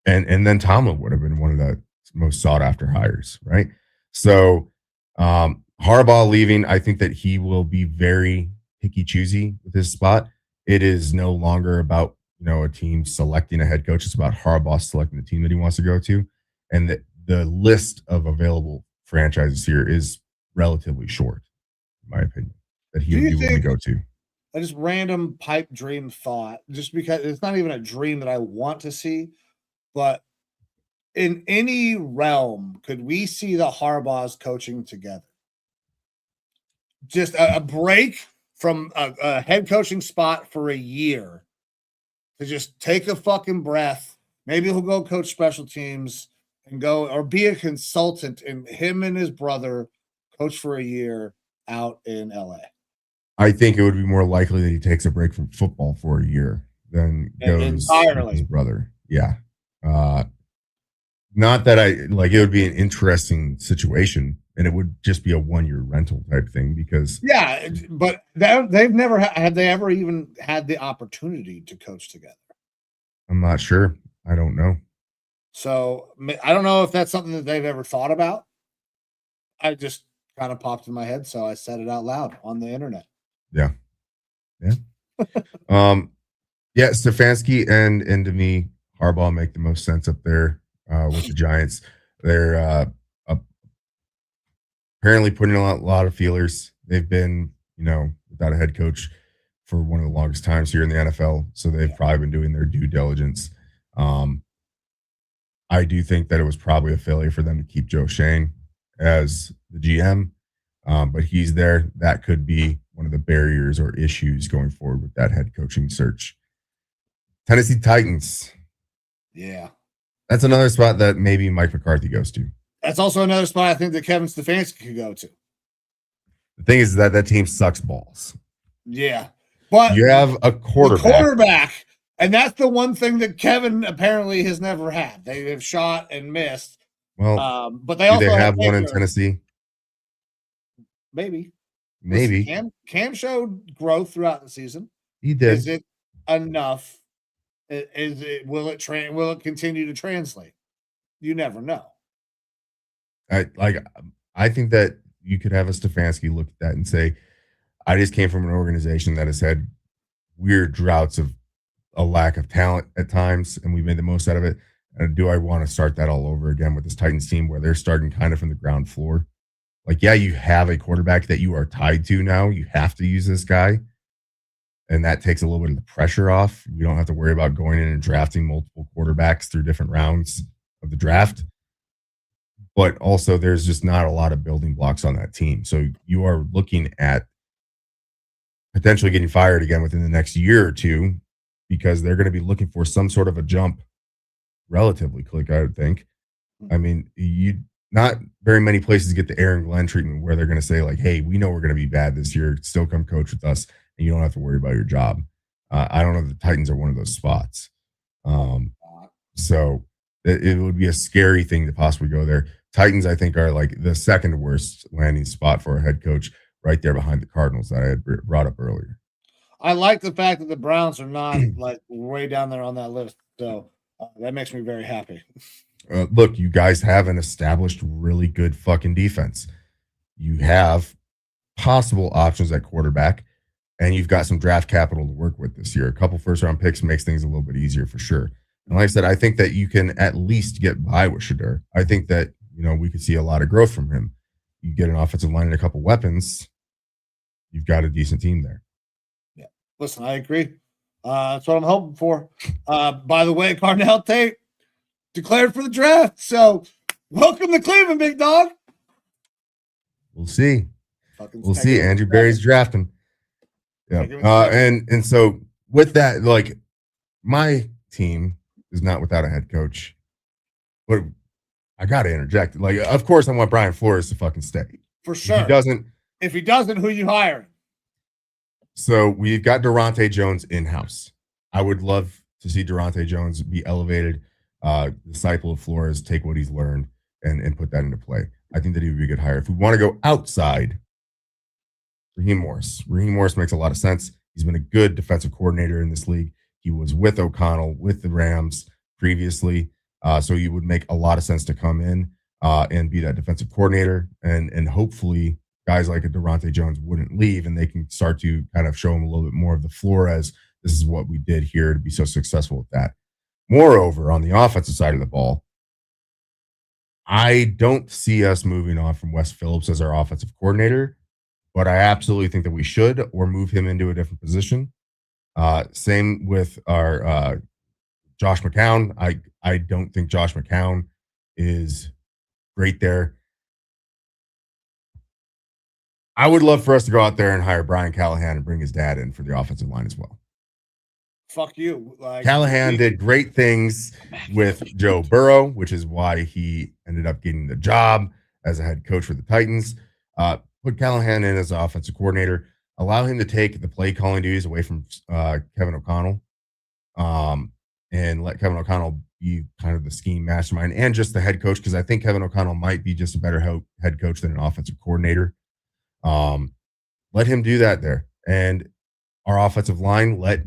And then Tomlin would have been one of the most sought after hires, right? So Harbaugh leaving, I think that he will be very picky choosy with his spot. It is no longer about a team selecting a head coach. It's about Harbaugh selecting the team that he wants to go to, and the list of available franchises here is relatively short, in my opinion, that he would be willing to go to. I just random pipe dream thought, just because it's not even a dream that I want to see, but in any realm, could we see the Harbaughs coaching together? Just a break from a head coaching spot for a year to just take a fucking breath. Maybe he'll go coach special teams and go or be a consultant, and him and his brother coach for a year out in LA. I think it would be more likely that he takes a break from football for a year then goes with his entirely. brother. Yeah. Not that it would be an interesting situation and it would just be a 1-year rental type thing because but they've never had they ever even had the opportunity to coach together. I'm not sure. I don't know. So I don't know if that's something that they've ever thought about. I just kind of popped in my head, so I said it out loud on the internet. Yeah. Stefanski and to me, Harbaugh make the most sense up there with the Giants. They're apparently putting a lot of feelers. They've been, without a head coach for one of the longest times here in the NFL, so they've probably been doing their due diligence. I do think that it was probably a failure for them to keep Joe Schoen as the GM, but he's there. That could be one of the barriers or issues going forward with that head coaching search. Tennessee Titans. Yeah. That's another spot that maybe Mike McCarthy goes to. That's also another spot I think that Kevin Stefanski could go to. The thing is that team sucks balls. Yeah. But you have a quarterback. And that's the one thing that Kevin apparently has never had. They have shot and missed. Well, but they also have one in Tennessee. Maybe. Cam showed growth throughout the season. He did. Is it enough? Will it continue to translate? You never know. I think that you could have a Stefanski look at that and say, I just came from an organization that has had weird droughts of a lack of talent at times, and we made the most out of it. And do I want to start that all over again with this Titans team where they're starting kind of from the ground floor? You have a quarterback that you are tied to now. You have to use this guy. And that takes a little bit of the pressure off. You don't have to worry about going in and drafting multiple quarterbacks through different rounds of the draft. But also, there's just not a lot of building blocks on that team. So you are looking at potentially getting fired again within the next year or two because they're going to be looking for some sort of a jump relatively quick, I would think. I mean, not very many places get the Aaron Glenn treatment where they're going to say, hey, we know we're going to be bad this year. Still come coach with us, and you don't have to worry about your job. I don't know if the Titans are one of those spots. So it would be a scary thing to possibly go there. Titans, I think, are the second worst landing spot for a head coach, right there behind the Cardinals that I had brought up earlier. I like the fact that the Browns are not way down there on that list. So that makes me very happy. Look, you guys have an established, really good fucking defense. You have possible options at quarterback, and you've got some draft capital to work with this year. A couple first-round picks makes things a little bit easier for sure. And like I said, I think that you can at least get by with Shedeur. I think that, we could see a lot of growth from him. You get an offensive line and a couple weapons, you've got a decent team there. Yeah. Listen, I agree. That's what I'm hoping for. By the way, Cardinal Tate declared for the draft. So welcome to Cleveland, big dog. We'll see. We'll see. Andrew Berry's drafting. Yeah. And so with that, my team is not without a head coach, but I got to interject. Of course, I want Brian Flores to fucking stay. For sure. If he doesn't, who you hiring? So we've got Durante Jones in-house. I would love to see Durante Jones be elevated, disciple of Flores, take what he's learned and put that into play. I think that he would be a good hire. If we want to go outside, Raheem Morris. Raheem Morris makes a lot of sense. He's been a good defensive coordinator in this league. He was with O'Connell, with the Rams previously. So he would make a lot of sense to come in and be that defensive coordinator. And hopefully guys like a Durante Jones wouldn't leave and they can start to kind of show him a little bit more of the floor as this is what we did here to be so successful with that. Moreover, on the offensive side of the ball, I don't see us moving on from Wes Phillips as our offensive coordinator, but I absolutely think that we should or move him into a different position. Same with our Josh McCown. I don't think Josh McCown is great there. I would love for us to go out there and hire Brian Callahan and bring his dad in for the offensive line as well. Fuck you. Callahan did great things with Joe Burrow, which is why he ended up getting the job as a head coach for the Titans. Put Callahan in as an offensive coordinator, allow him to take the play calling duties away from Kevin O'Connell, and let Kevin O'Connell be kind of the scheme mastermind and just the head coach, because I think Kevin O'Connell might be just a better head coach than an offensive coordinator. Let him do that there. And our offensive line, let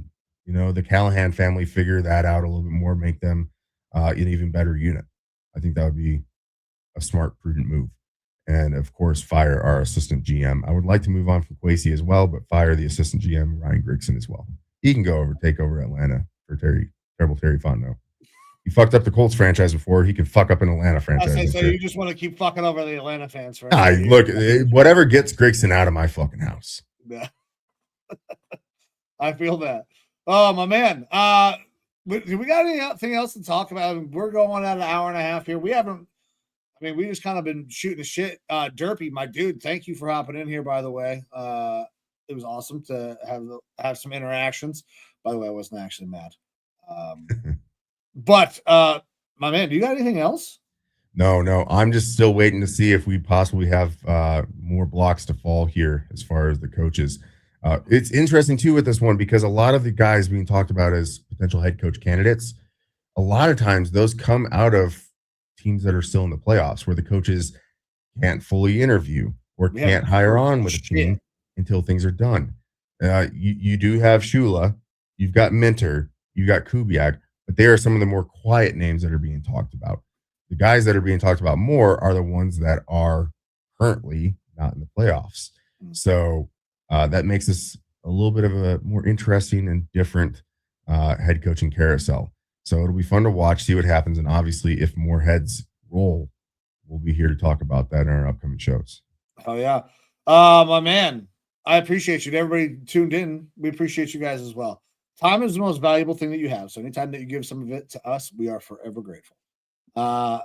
the Callahan family figure that out a little bit more, make them an even better unit. I think that would be a smart, prudent move. And of course, fire our assistant GM. I would like to move on from Kwesi as well, but fire the assistant GM, Ryan Grigson, as well. He can take over Atlanta for terrible Terry Fontenot. He fucked up the Colts franchise before. He could fuck up an Atlanta franchise. So you just want to keep fucking over the Atlanta fans for look, whatever gets Grigson out of my fucking house. Yeah. I feel that. Oh, my man. Do we got anything else to talk about? We're going at an hour and a half here. We just kind of been shooting the shit. Derpy, my dude, thank you for hopping in here, by the way. It was awesome to have some interactions. By the way, I wasn't actually mad. But my man, do you got anything else? No. I'm just still waiting to see if we possibly have more blocks to fall here as far as the coaches. It's interesting too with this one because a lot of the guys being talked about as potential head coach candidates, a lot of times those come out of teams that are still in the playoffs where the coaches can't fully interview or can't hire on with a team until things are done. You do have Shula, you've got Minter, you've got Kubiak, but they are some of the more quiet names that are being talked about. The guys that are being talked about more are the ones that are currently not in the playoffs. So that makes this a little bit of a more interesting and different head coaching carousel. So it'll be fun to watch, see what happens. And obviously, if more heads roll, we'll be here to talk about that in our upcoming shows. Oh, yeah. My man, I appreciate you. Everybody tuned in. We appreciate you guys as well. Time is the most valuable thing that you have. So anytime that you give some of it to us, we are forever grateful. I'm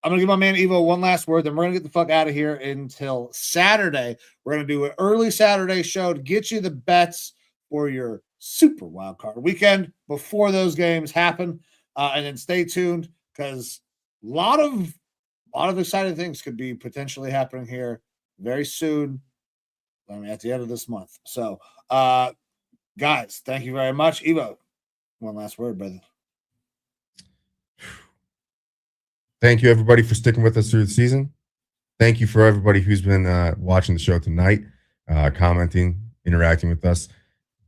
going to give my man Evo one last word. Then we're going to get the fuck out of here until Saturday. We're going to do an early Saturday show to get you the bets for your super wild card weekend before those games happen. And then stay tuned because a lot of exciting things could be potentially happening here very soon. At the end of this month. So, guys, thank you very much. Evo, one last word, brother. Thank you, everybody, for sticking with us through the season. Thank you for everybody who's been watching the show tonight, commenting, interacting with us.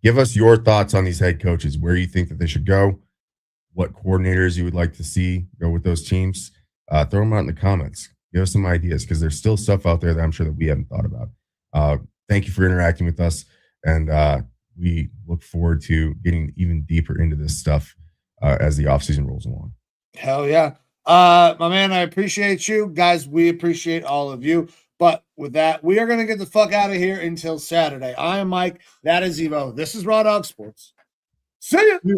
Give us your thoughts on these head coaches, where you think that they should go, what coordinators you would like to see go with those teams. Throw them out in the comments. Give us some ideas because there's still stuff out there that I'm sure that we haven't thought about. Thank you for interacting with us, and we look forward to getting even deeper into this stuff as the offseason rolls along. Hell yeah. My man, I appreciate you. Guys, we appreciate all of you. But with that, we are going to get the fuck out of here until Saturday. I am Mike. That is Evo. This is Raw Dawg Sports. See ya.